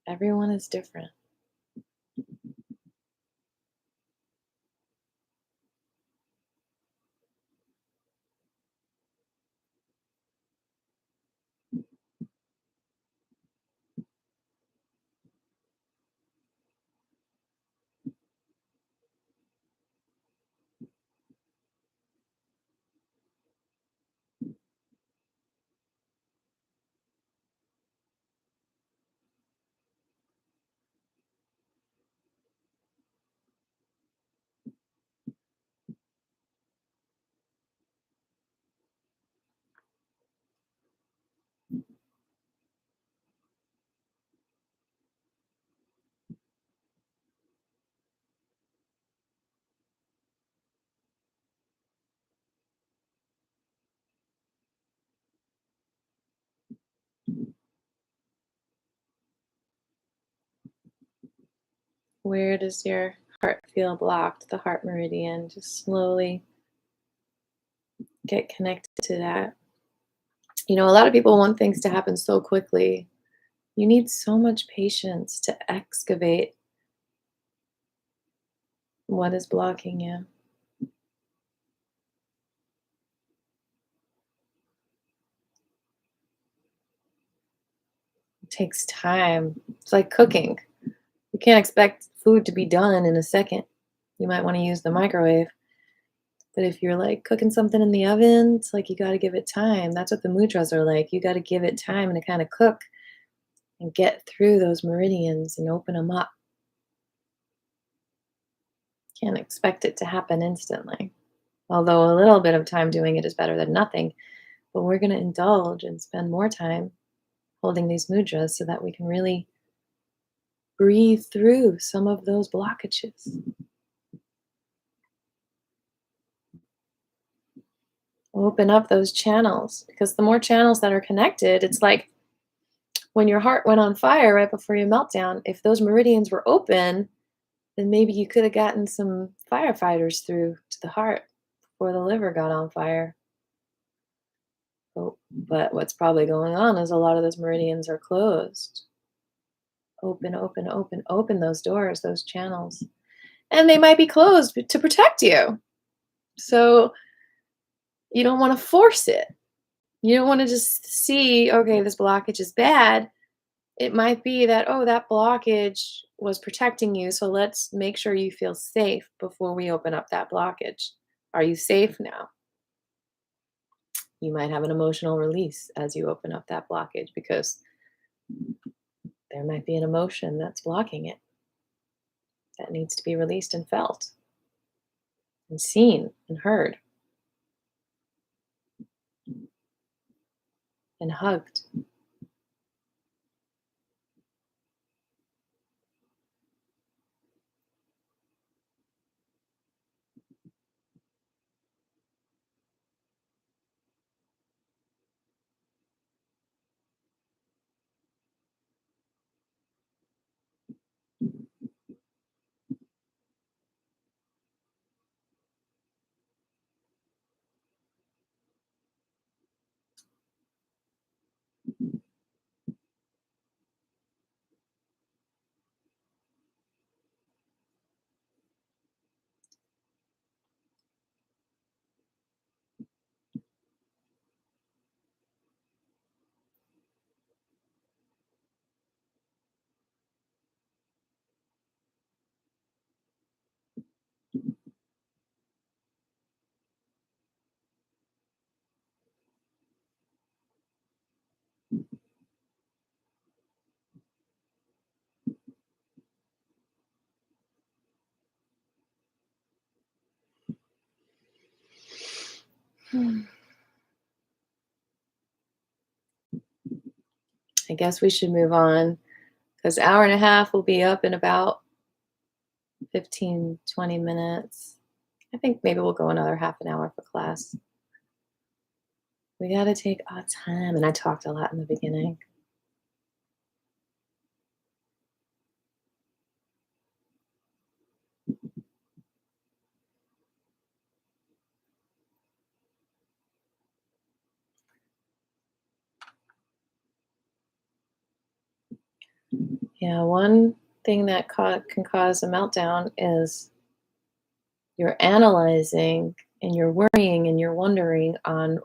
Everyone is different. Where does your heart feel blocked? The heart meridian. Just slowly get connected to that. A lot of people want things to happen so quickly. You need so much patience to excavate what is blocking you. It takes time. It's like cooking. You can't expect food to be done in a second. You might want to use the microwave. But if you're like cooking something in the oven, it's like you got to give it time. That's what the mudras are like. You got to give it time to kind of cook and get through those meridians and open them up. Can't expect it to happen instantly. Although a little bit of time doing it is better than nothing. But we're going to indulge and spend more time holding these mudras so that we can really breathe through some of those blockages. Open up those channels, because the more channels that are connected, it's like when your heart went on fire right before your meltdown. If those meridians were open, then maybe you could have gotten some firefighters through to the heart before the liver got on fire. But what's probably going on is a lot of those meridians are closed. Open, open, open, open those doors, those channels. And they might be closed to protect you. So you don't want to force it. You don't want to just see, okay, this blockage is bad. It might be that, oh, that blockage was protecting you. So let's make sure you feel safe before we open up that blockage. Are you safe now? You might have an emotional release as you open up that blockage, because there might be an emotion that's blocking it that needs to be released and felt and seen and heard and hugged. guess we should move on because hour and a half will be up in about 15, 20 minutes. I think maybe we'll go another half an hour for class. We got to take our time. And I talked a lot in the beginning. Yeah, one thing that can cause a meltdown is you're analyzing and you're worrying and you're wondering on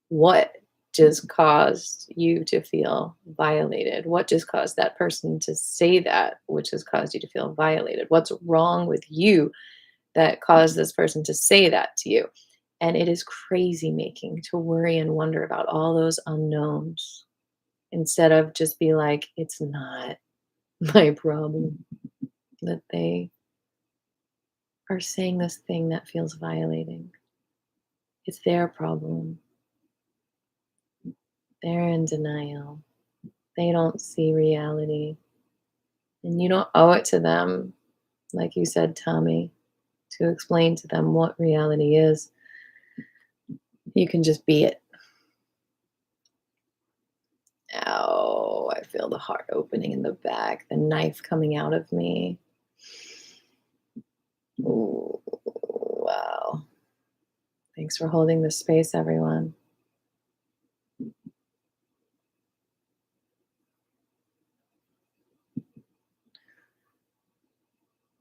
what just caused you to feel violated? What just caused that person to say that, which has caused you to feel violated? What's wrong with you that caused this person to say that to you? And it is crazy making to worry and wonder about all those unknowns instead of just be like, it's not my problem that they are saying this thing that feels violating. It's their problem. They're in denial. They don't see reality. And you don't owe it to them, like you said, Tommy, to explain to them what reality is. You can just be it. Ow, I feel the heart opening in the back, the knife coming out of me. Ooh, wow. Thanks for holding this space, everyone.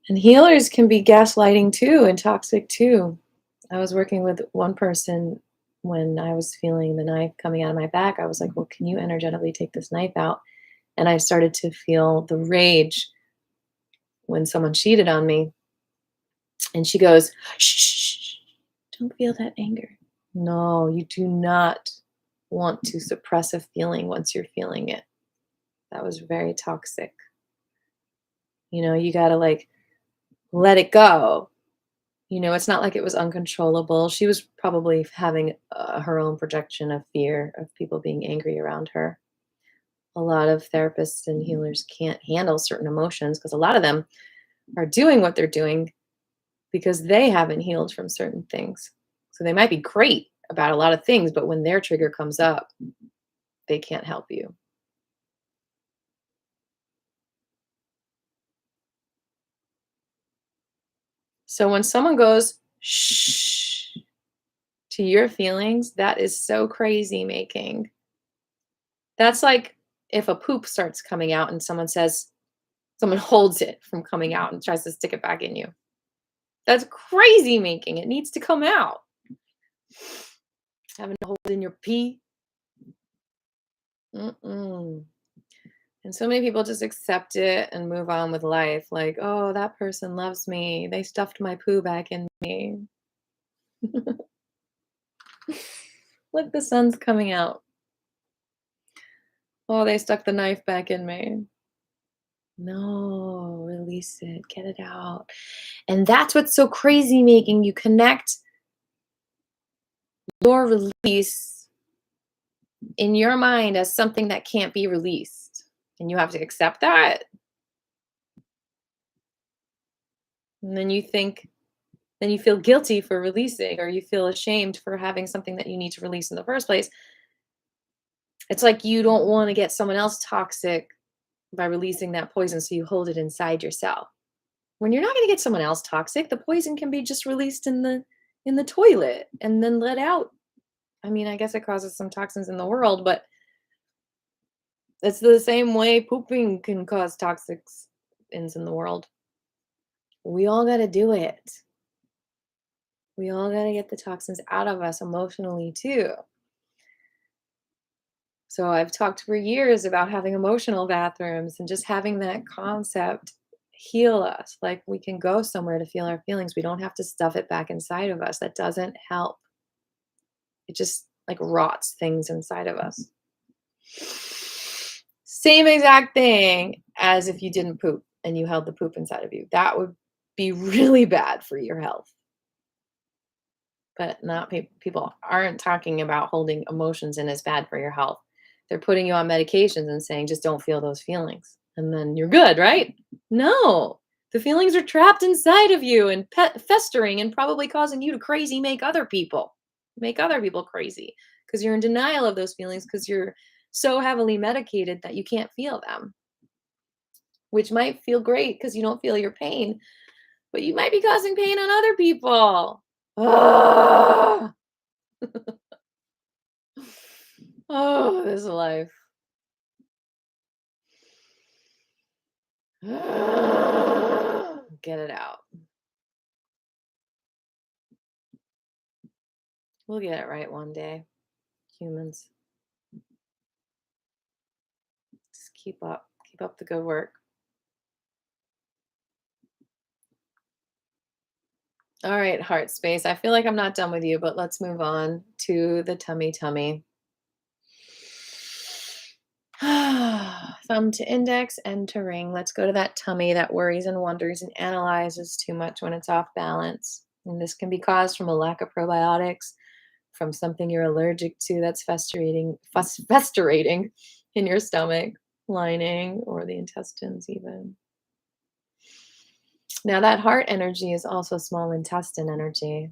And healers can be gaslighting too and toxic too. I was working with one person when I was feeling the knife coming out of my back. I was like, well, can you energetically take this knife out? And I started to feel the rage when someone cheated on me. And she goes, shh, don't feel that anger. No, you do not want to suppress a feeling once you're feeling it. That was very toxic. You got to like let it go. It's not like it was uncontrollable. She was probably having her own projection of fear of people being angry around her. A lot of therapists and healers can't handle certain emotions because a lot of them are doing what they're doing because they haven't healed from certain things. So they might be great about a lot of things, but when their trigger comes up, they can't help you. So when someone goes, shh, to your feelings, that is so crazy making. That's like if a poop starts coming out and someone holds it from coming out and tries to stick it back in you. That's crazy making. It needs to come out. Having to hold in your pee. Mm-mm. And so many people just accept it and move on with life. Like, oh, that person loves me. They stuffed my poo back in me. Look, the sun's coming out. Oh, they stuck the knife back in me. No, release it, get it out. And that's what's so crazy making. You connect your release in your mind as something that can't be released. And you have to accept that. And then you feel guilty for releasing, or you feel ashamed for having something that you need to release in the first place. It's like you don't want to get someone else toxic by releasing that poison, so you hold it inside yourself. When you're not going to get someone else toxic, the poison can be just released in the toilet and then let out. I mean, I guess it causes some toxins in the world, but it's the same way pooping can cause toxins in the world. We all got to do it. We all got to get the toxins out of us emotionally too. So I've talked for years about having emotional bathrooms and just having that concept heal us. Like we can go somewhere to feel our feelings. We don't have to stuff it back inside of us. That doesn't help. It just like rots things inside of us. Same exact thing as if you didn't poop and you held the poop inside of you. That would be really bad for your health. But not people aren't talking about holding emotions in as bad for your health. They're putting you on medications and saying, just don't feel those feelings. And then you're good, right? No, the feelings are trapped inside of you and festering and probably causing you to crazy make other people crazy because you're in denial of those feelings because you're so heavily medicated that you can't feel them, which might feel great because you don't feel your pain, but you might be causing pain on other people. Ah! Oh, this life. Get it out. We'll get it right one day. Humans. Just keep up. Keep up the good work. All right, heart space. I feel like I'm not done with you, but let's move on to the tummy. Thumb to index, entering. Let's go to that tummy that worries and wonders and analyzes too much when it's off balance. And this can be caused from a lack of probiotics, from something you're allergic to that's festerating in your stomach lining or the intestines even. Now that heart energy is also small intestine energy.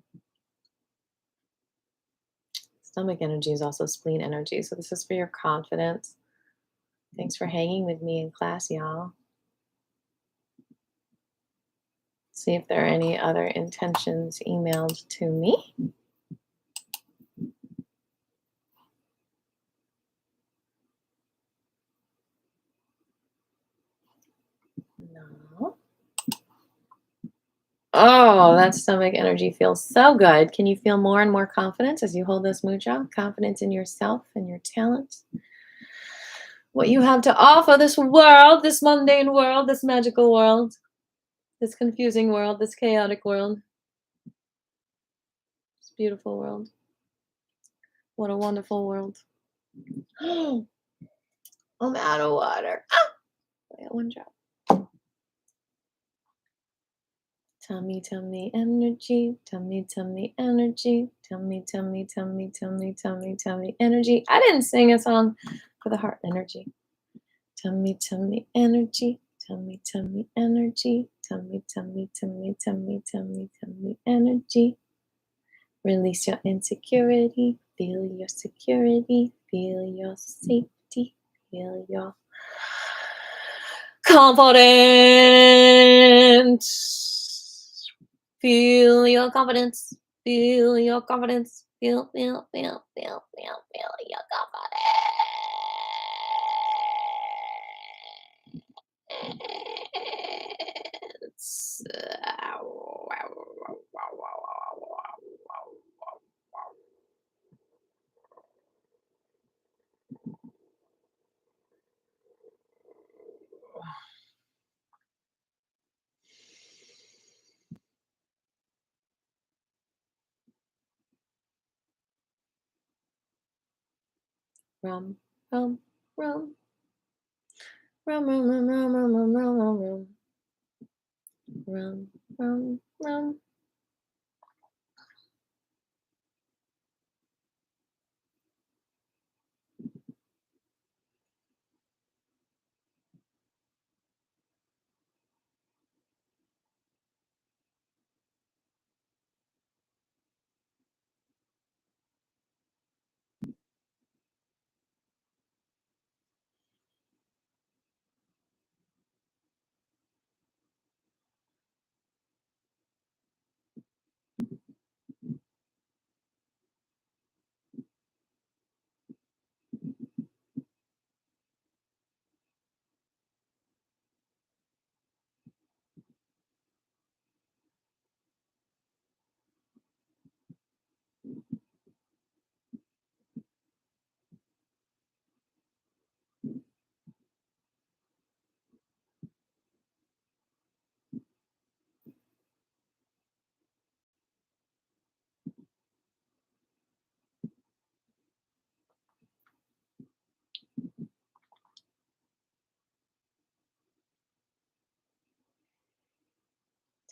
Stomach energy is also spleen energy. So this is for your confidence. Thanks for hanging with me in class, y'all. See if there are any other intentions emailed to me. No. Oh, that stomach energy feels so good. Can you feel more and more confidence as you hold this mudra? Confidence in yourself and your talents. What you have to offer this world, this mundane world, this magical world, this confusing world, this chaotic world, this beautiful world. What a wonderful world. I'm out of water. I got one drop. Tummy energy, tummy energy, tummy energy. I didn't sing a song for the heart energy. Tummy energy, tummy energy, tummy energy. Release your insecurity, feel your security, feel your safety, feel your confidence. Feel your confidence. Feel your confidence. Feel your confidence. Rum, rum, rum. Rum, rum, rum, rum, rum, rum, rum, rum, rum. Rum, rum, rum.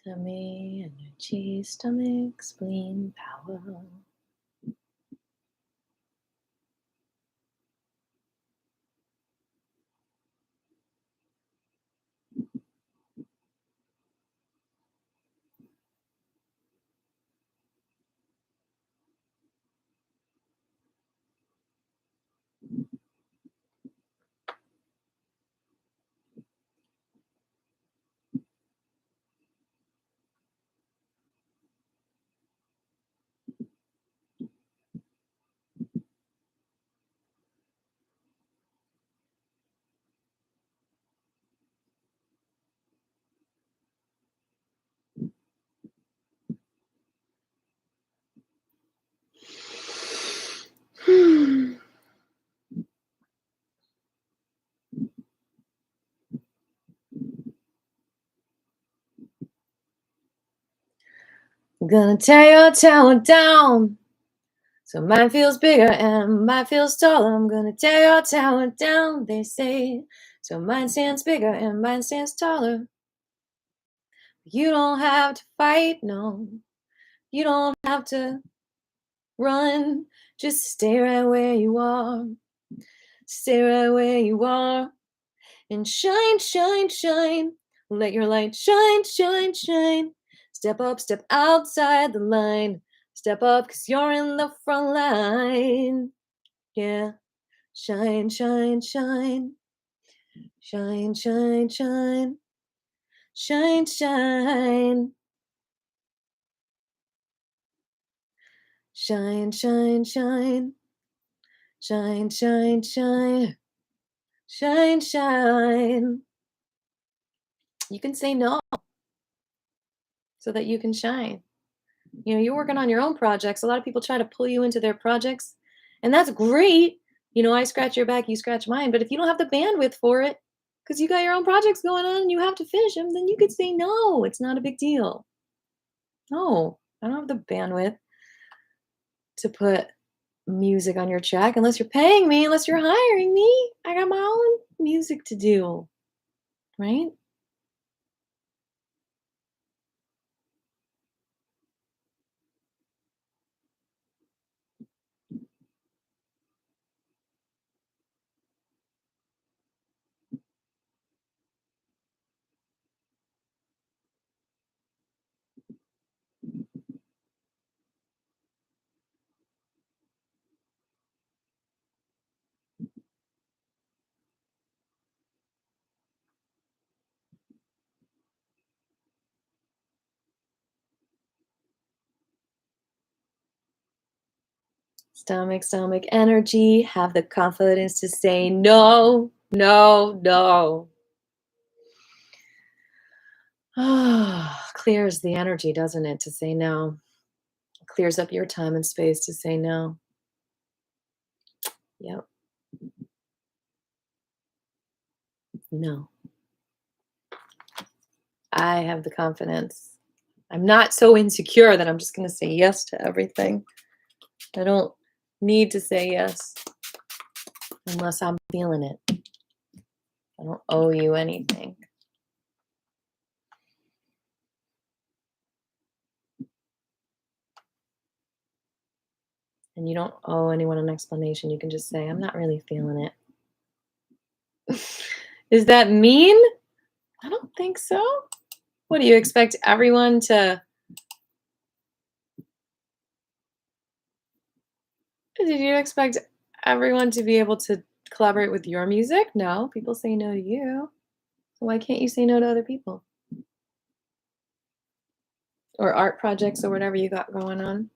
Tummy energy, stomach, spleen, power. gonna tear your tower down. So mine feels bigger and mine feels taller. I'm gonna tear your tower down, they say. So mine stands bigger and mine stands taller. You don't have to fight, no. You don't have to run. Just stay right where you are. Stay right where you are. And shine, shine, shine. Let your light shine, shine, shine. Step up, step outside the line. Step up, 'cause you're in the front line. Yeah. Shine, shine, shine. Shine, shine, shine. Shine, shine. Shine, shine, shine. Shine, shine, shine. Shine, shine. You can say no so that you can shine. You know, you're working on your own projects. A lot of people try to pull you into their projects, and that's great. You know, I scratch your back, you scratch mine. But if you don't have the bandwidth for it, because you got your own projects going on and you have to finish them, then you could say no. It's not a big deal. No, I don't have the bandwidth to put music on your track unless you're paying me, unless you're hiring me. I got my own music to do, right? Stomach, stomach energy. Have the confidence to say no, no, no. Ah, clears the energy, doesn't it, to say no? Clears up your time and space to say no. Yep. No. I have the confidence. I'm not so insecure that I'm just going to say yes to everything. I don't need to say yes unless I'm feeling it. I don't owe you anything. And you don't owe anyone an explanation. You can just say, I'm not really feeling it. Is that mean? I don't think so. What do you expect everyone to? Did you expect everyone to be able to collaborate with your music? No, people say no to you. So why can't you say no to other people? Or art projects or whatever you got going on?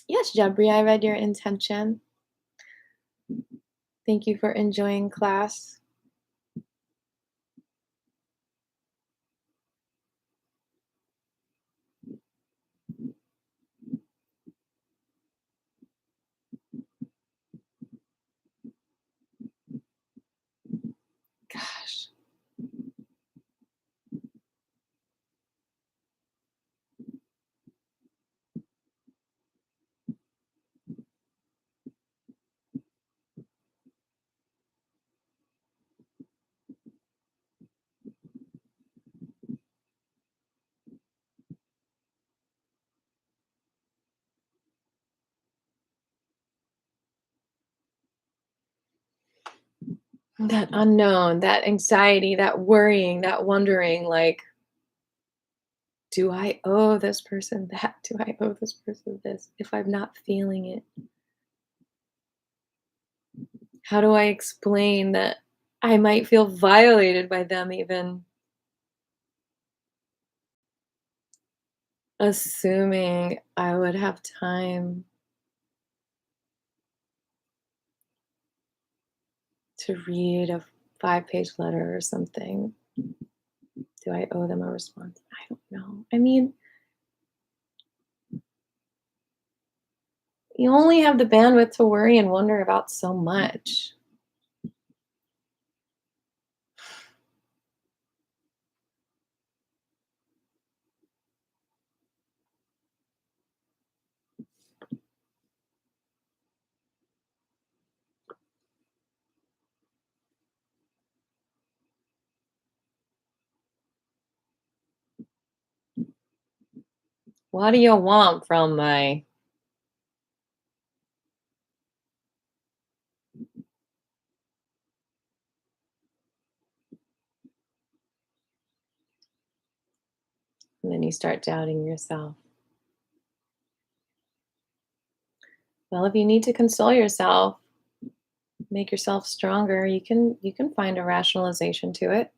Yes, Jabri, I read your intention. Thank you for enjoying class. Gosh. That unknown, that anxiety, that worrying, that wondering, like, do I owe this person that? Do I owe this person this? If I'm not feeling it, how do I explain that I might feel violated by them even assuming I would have time to read a 5-page letter or something? Do I owe them a response? I don't know. I mean, you only have the bandwidth to worry and wonder about so much. What do you want from me? And then you start doubting yourself. Well, if you need to console yourself, make yourself stronger, you can find a rationalization to it.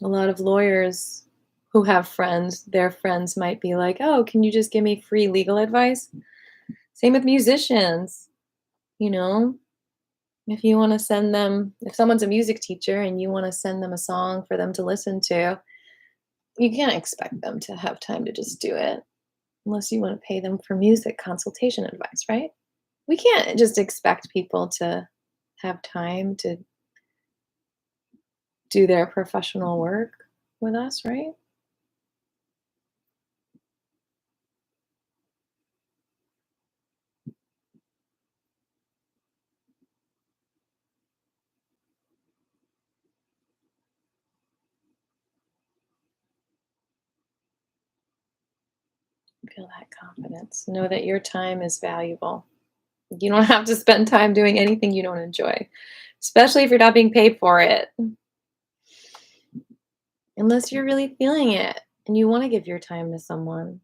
A lot of lawyers who have friends, their friends might be like, "Oh, can you just give me free legal advice?" Same with musicians, you know? If you wanna send them if someone's a music teacher and you wanna send them a song for them to listen to, you can't expect them to have time to just do it unless you wanna pay them for music consultation advice, right? We can't just expect people to have time to do their professional work with us, right? Feel that confidence. Know that your time is valuable. You don't have to spend time doing anything you don't enjoy, especially if you're not being paid for it, unless you're really feeling it and you want to give your time to someone.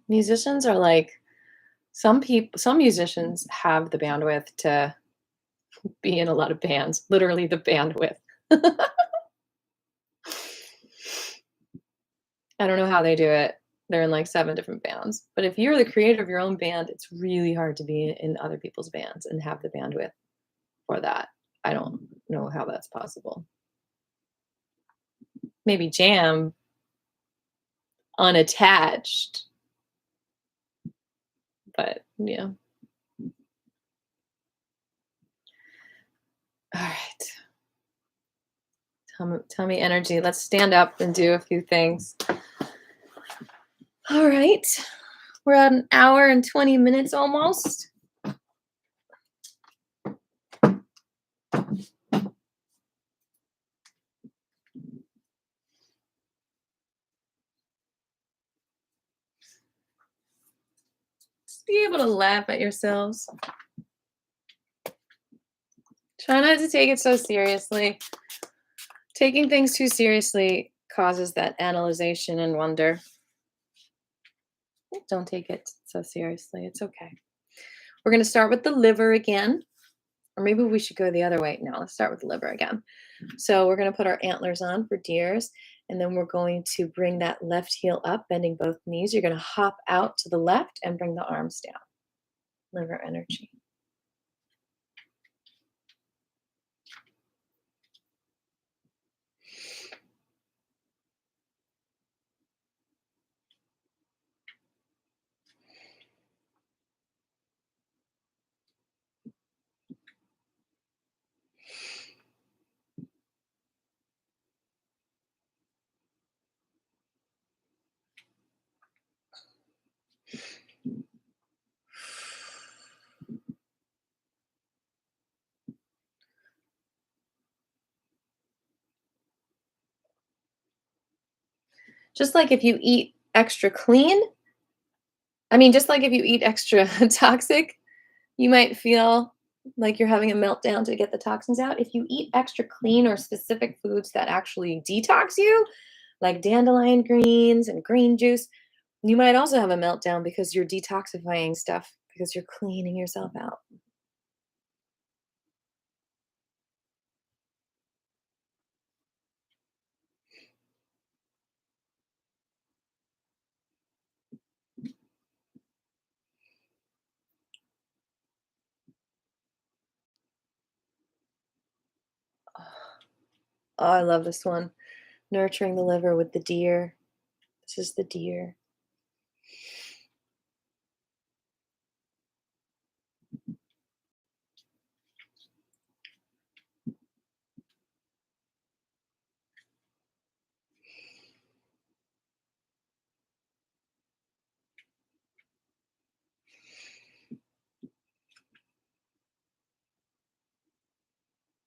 Musicians are like some musicians have the bandwidth to be in a lot of bands, literally the bandwidth. I don't know how they do it. They're in like 7 different bands. But if you're the creator of your own band, it's really hard to be in other people's bands and have the bandwidth for that. I don't know how that's possible. Maybe jam unattached, but yeah. All right. Tummy energy. Let's stand up and do a few things. All right. We're at an hour and 20 minutes almost. Just be able to laugh at yourselves. Try not to take it so seriously. Taking things too seriously causes that analyzation and wonder. Don't take it so seriously. It's okay. We're going to start with the liver again. Or maybe we should go the other way. No, let's start with the liver again. So we're going to put our antlers on for deers. And then we're going to bring that left heel up, bending both knees. You're going to hop out to the left and bring the arms down. Liver energy. Just like if you eat extra clean, just like if you eat extra toxic, you might feel like you're having a meltdown to get the toxins out. If you eat extra clean or specific foods that actually detox you, like dandelion greens and green juice. You might also have a meltdown because you're detoxifying stuff, because you're cleaning yourself out. Oh, I love this one. Nurturing the liver with the deer. This is the deer.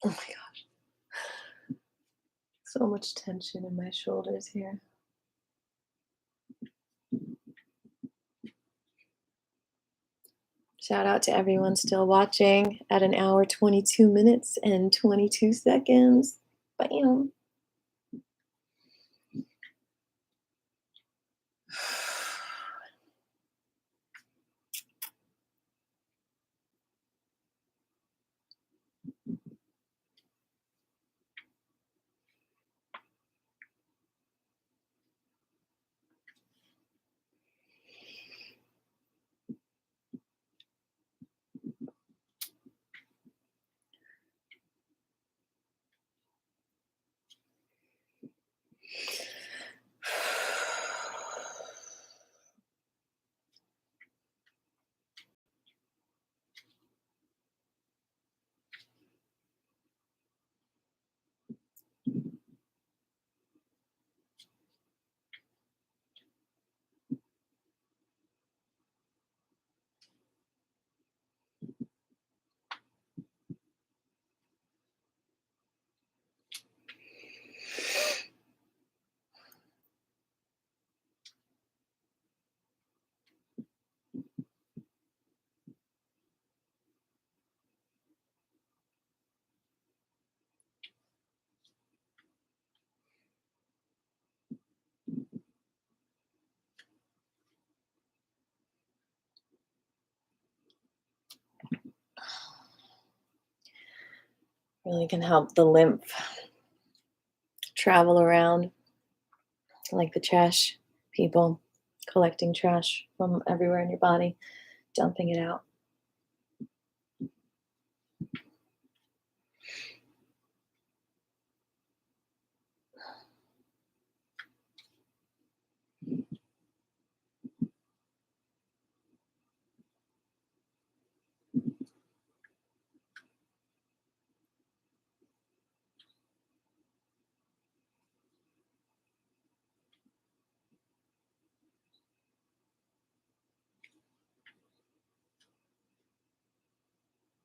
Oh my gosh. So much tension in my shoulders here. Shout out to everyone still watching at an hour, 22 minutes, and 22 seconds. Bam. Really can help the lymph travel around like the trash people collecting trash from everywhere in your body, dumping it out.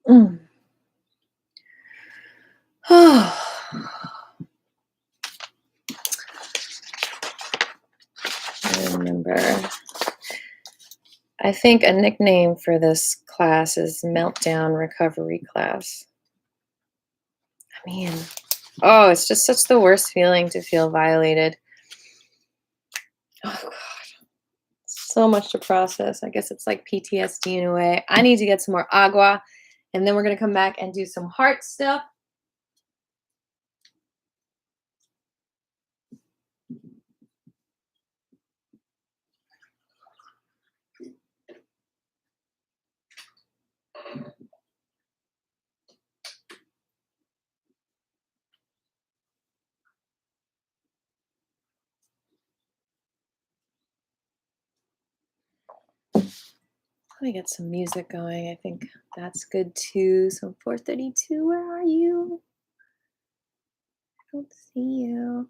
Mm. I remember. I think a nickname for this class is Meltdown Recovery Class. I mean, oh, it's just such the worst feeling to feel violated. Oh, God. So much to process. I guess it's like PTSD in a way. I need to get some more agua, and then we're going to come back and do some heart stuff. Let me get some music going. I think that's good too. So 4:32, where are you? I don't see you.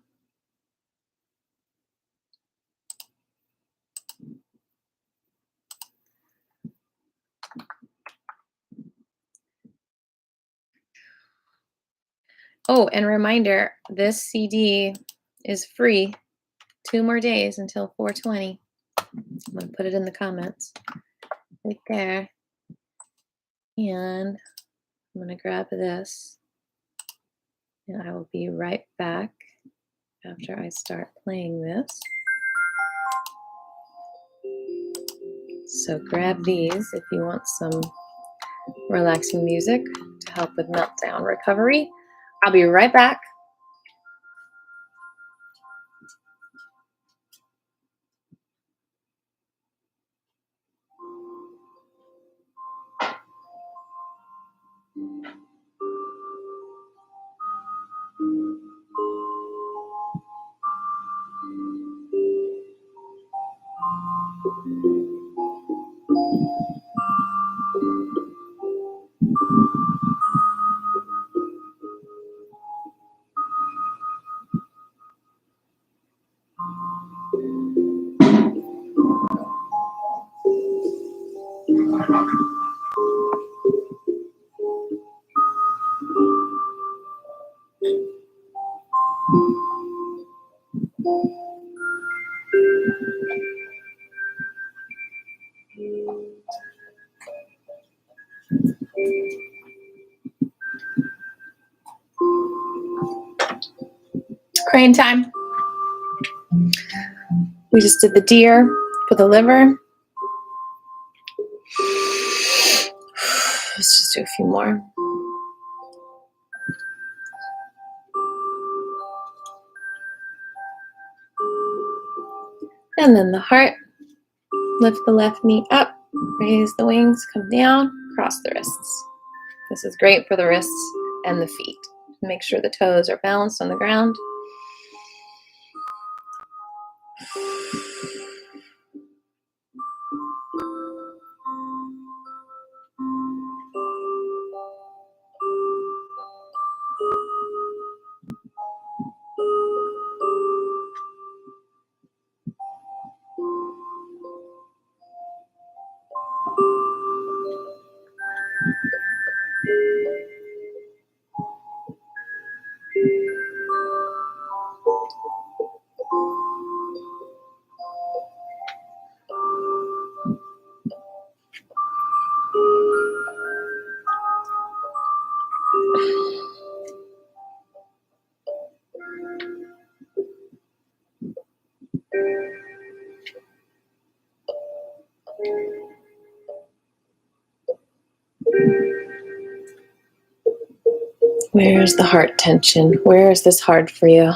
Oh, and reminder, this CD is free. 2 more days until 4:20. I'm going to put it in the comments right there. And I'm going to grab this, and I will be right back after I start playing this. So grab these if you want some relaxing music to help with meltdown recovery. I'll be right back. Crane time. We just did the deer for the liver. Let's just do a few more. And then the heart. Lift the left knee up, raise the wings, come down, cross the wrists. This is great for the wrists and the feet. Make sure the toes are balanced on the ground. Where's the heart tension? Where is this hard for you?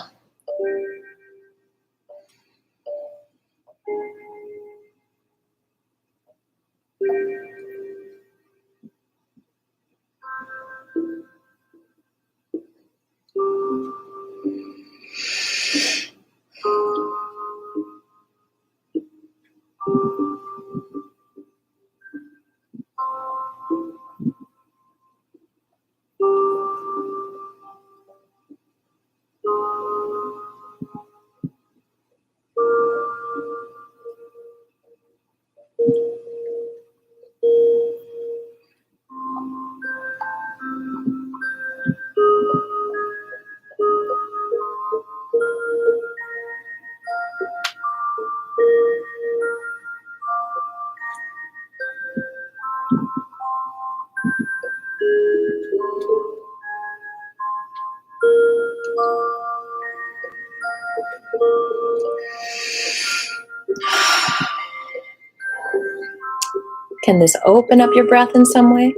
Can this open up your breath in some way?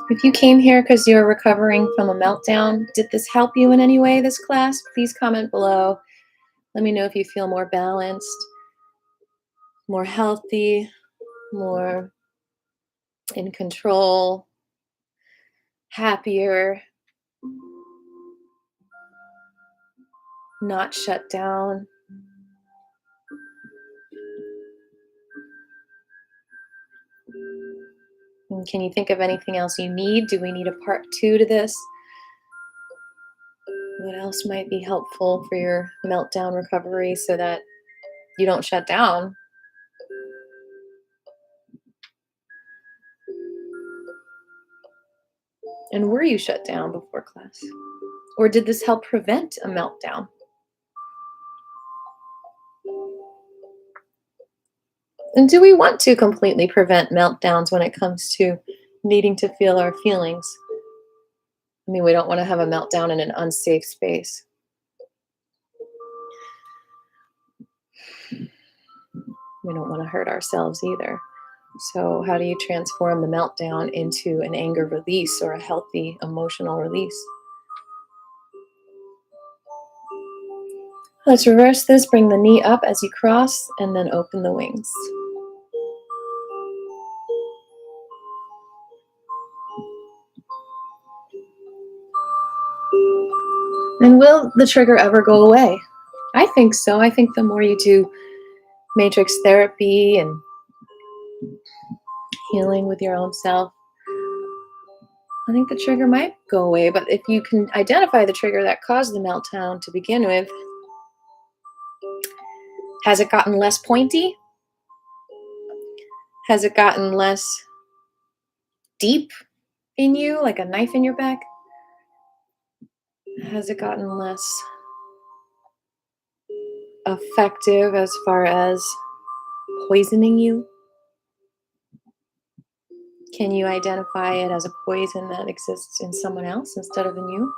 If you came here because you're recovering from a meltdown, did this help you in any way, this class? Please comment below. Let me know if you feel more balanced, more healthy, more in control, happier, not shut down. And can you think of anything else you need? Do we need a part 2 to this? What else might be helpful for your meltdown recovery so that you don't shut down? And were you shut down before class? Or did this help prevent a meltdown? And do we want to completely prevent meltdowns when it comes to needing to feel our feelings? I mean, we don't want to have a meltdown in an unsafe space. We don't want to hurt ourselves either. So how do you transform the meltdown into an anger release or a healthy emotional release? Let's reverse this. Bring the knee up as you cross and then open the wings. And will the trigger ever go away? I think so. I think the more you do matrix therapy and healing with your own self, I think the trigger might go away. But if you can identify the trigger that caused the meltdown to begin with, has it gotten less pointy? Has it gotten less deep in you, like a knife in your back? Has it gotten less effective as far as poisoning you? Can you identify it as a poison that exists in someone else instead of in you,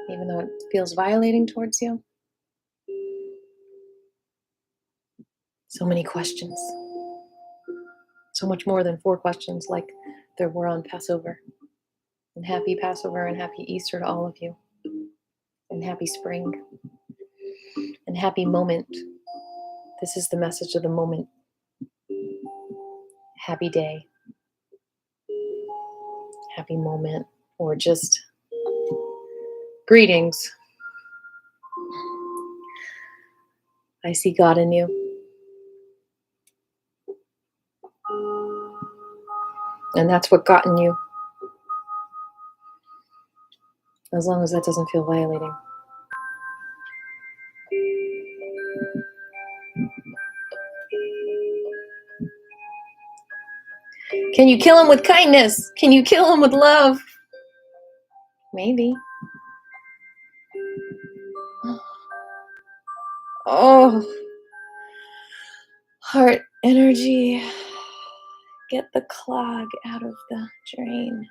even though it feels violating towards you? So many questions. So much more than 4 questions like there were on Passover. And happy Passover and happy Easter to all of you. And happy spring. And happy moment. This is the message of the moment. Happy day. Happy moment. Or just greetings. I see God in you. And that's what got in you. As long as that doesn't feel violating. Can you kill him with kindness? Can you kill him with love? Maybe. Oh, heart energy. Get the clog out of the drain.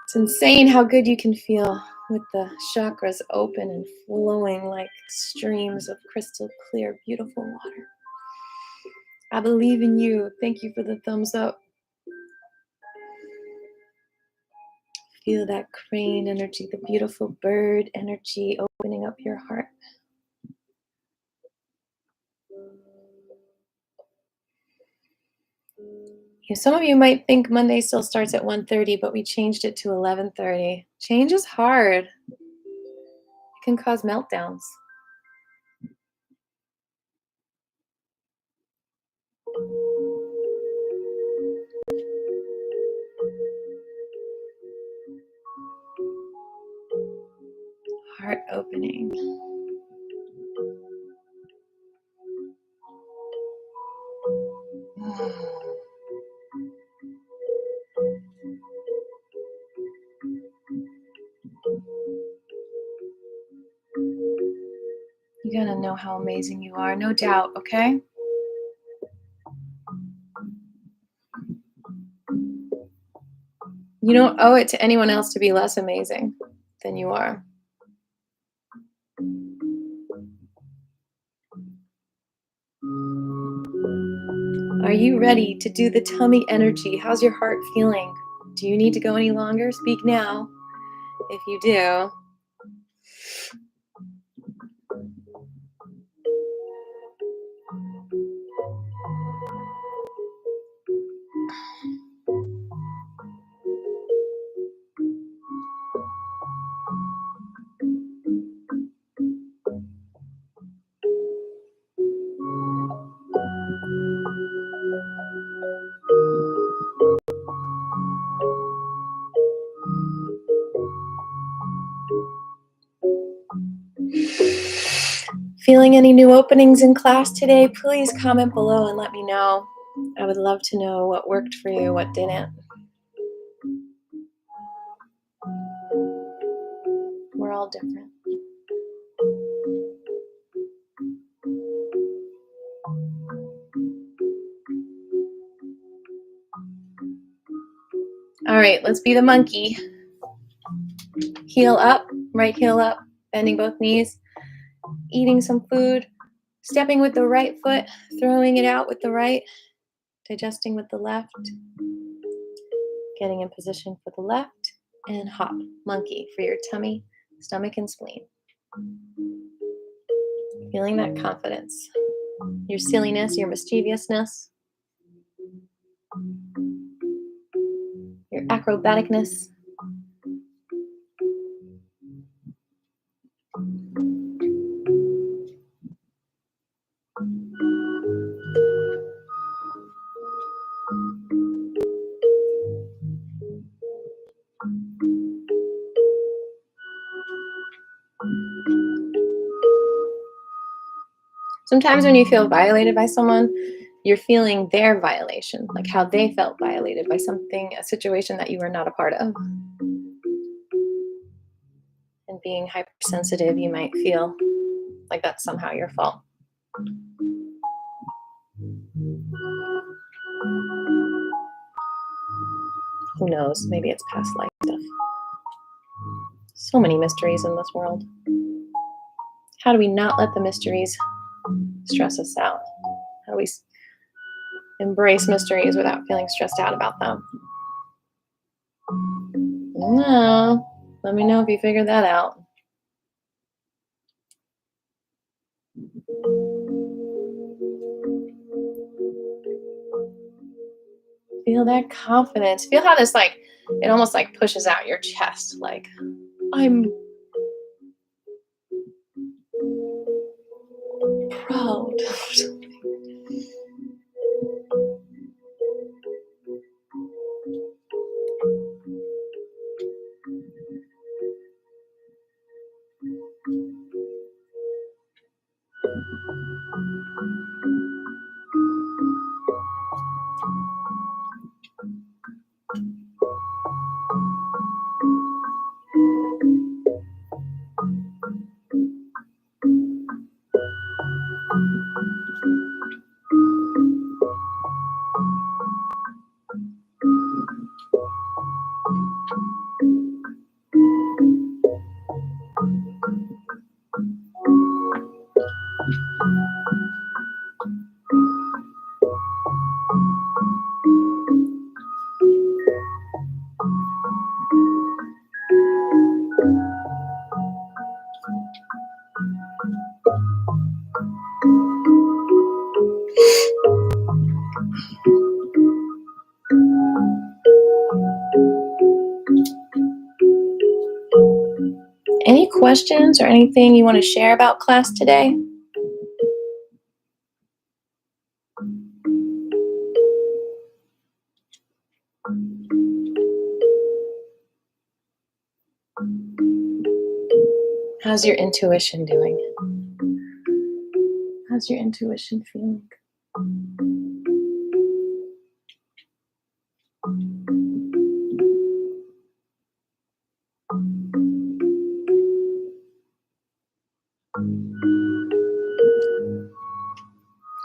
It's insane how good you can feel with the chakras open and flowing like streams of crystal clear, beautiful water. I believe in you. Thank you for the thumbs up. Feel that crane energy, the beautiful bird energy opening up your heart. Yeah, some of you might think Monday still starts at 1:30, but we changed it to 11:30. Change is hard. It can cause meltdowns. Heart opening. You're gonna know how amazing you are, no doubt, okay? You don't owe it to anyone else to be less amazing than you are. Are you ready to do the tummy energy? How's your heart feeling? Do you need to go any longer? Speak now if you do. Feeling any new openings in class today? Please comment below and let me know. I would love to know what worked for you, what didn't. We're all different. All right, let's be the monkey. Heel up, right heel up, bending both knees, eating some food, stepping with the right foot, throwing it out with the right, digesting with the left, getting in position for the left, and hop, monkey, for your tummy, stomach, and spleen. Feeling that confidence, your silliness, your mischievousness, your acrobaticness. Sometimes when you feel violated by someone, you're feeling their violation, like how they felt violated by something, a situation that you were not a part of. And being hypersensitive, you might feel like that's somehow your fault. Who knows? Maybe it's past life stuff. So many mysteries in this world. How do we not let the mysteries stress us out? How do we embrace mysteries without feeling stressed out about them? No. Let me know if you figured that out. Feel that confidence. Feel how this it almost pushes out your chest. Like, I'm proud. Any questions or anything you want to share about class today? How's your intuition doing? How's your intuition feeling?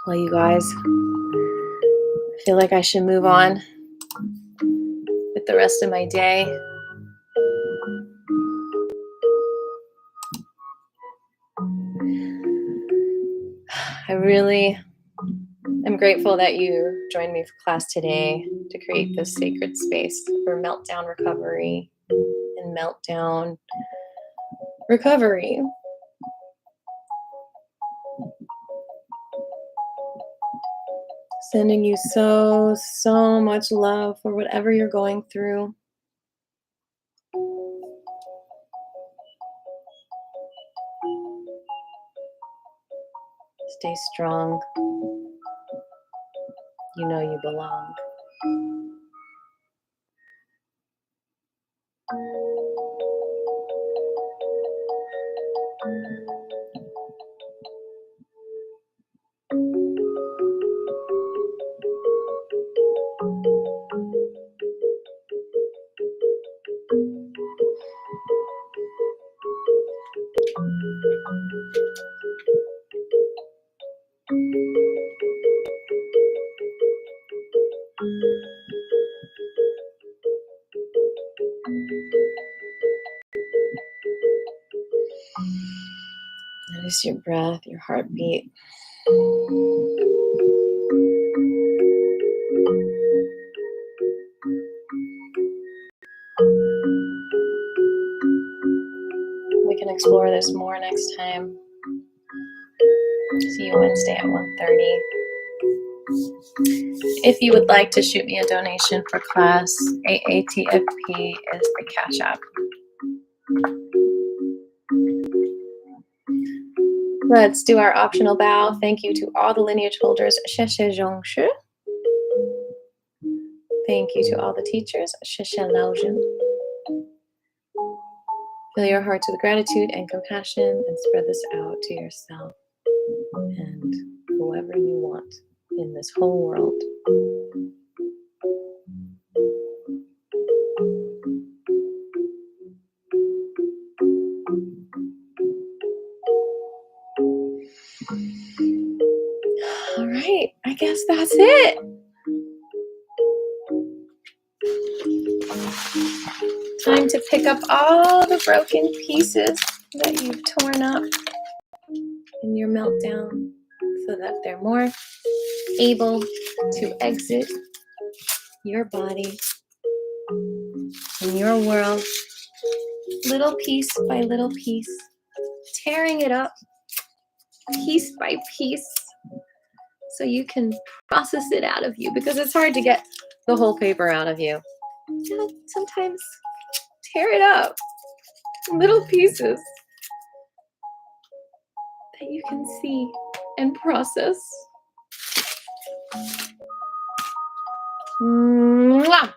Well, you guys, I feel like I should move on with the rest of my day. I really am grateful that you joined me for class today to create this sacred space for meltdown recovery and meltdown recovery. Sending you so much love for whatever you're going through. Stay strong. You know you belong. Notice your breath, your heartbeat. We can explore this more next time. See you Wednesday at 1:30. If you would like to shoot me a donation for class, AATFP is the Cash App. Let's do our optional bow. Thank you to all the lineage holders. Thank you to all the teachers. Fill your hearts with gratitude and compassion and spread this out to yourself and whoever you want in this whole world. All right, I guess that's it. Time to pick up all the broken pieces that you've torn up in your meltdown so that they're more able to exit your body and your world little piece by little piece, tearing it up piece by piece so you can process it out of you, because it's hard to get the whole paper out of you. Sometimes tear it up little pieces that you can see and process. Mwah!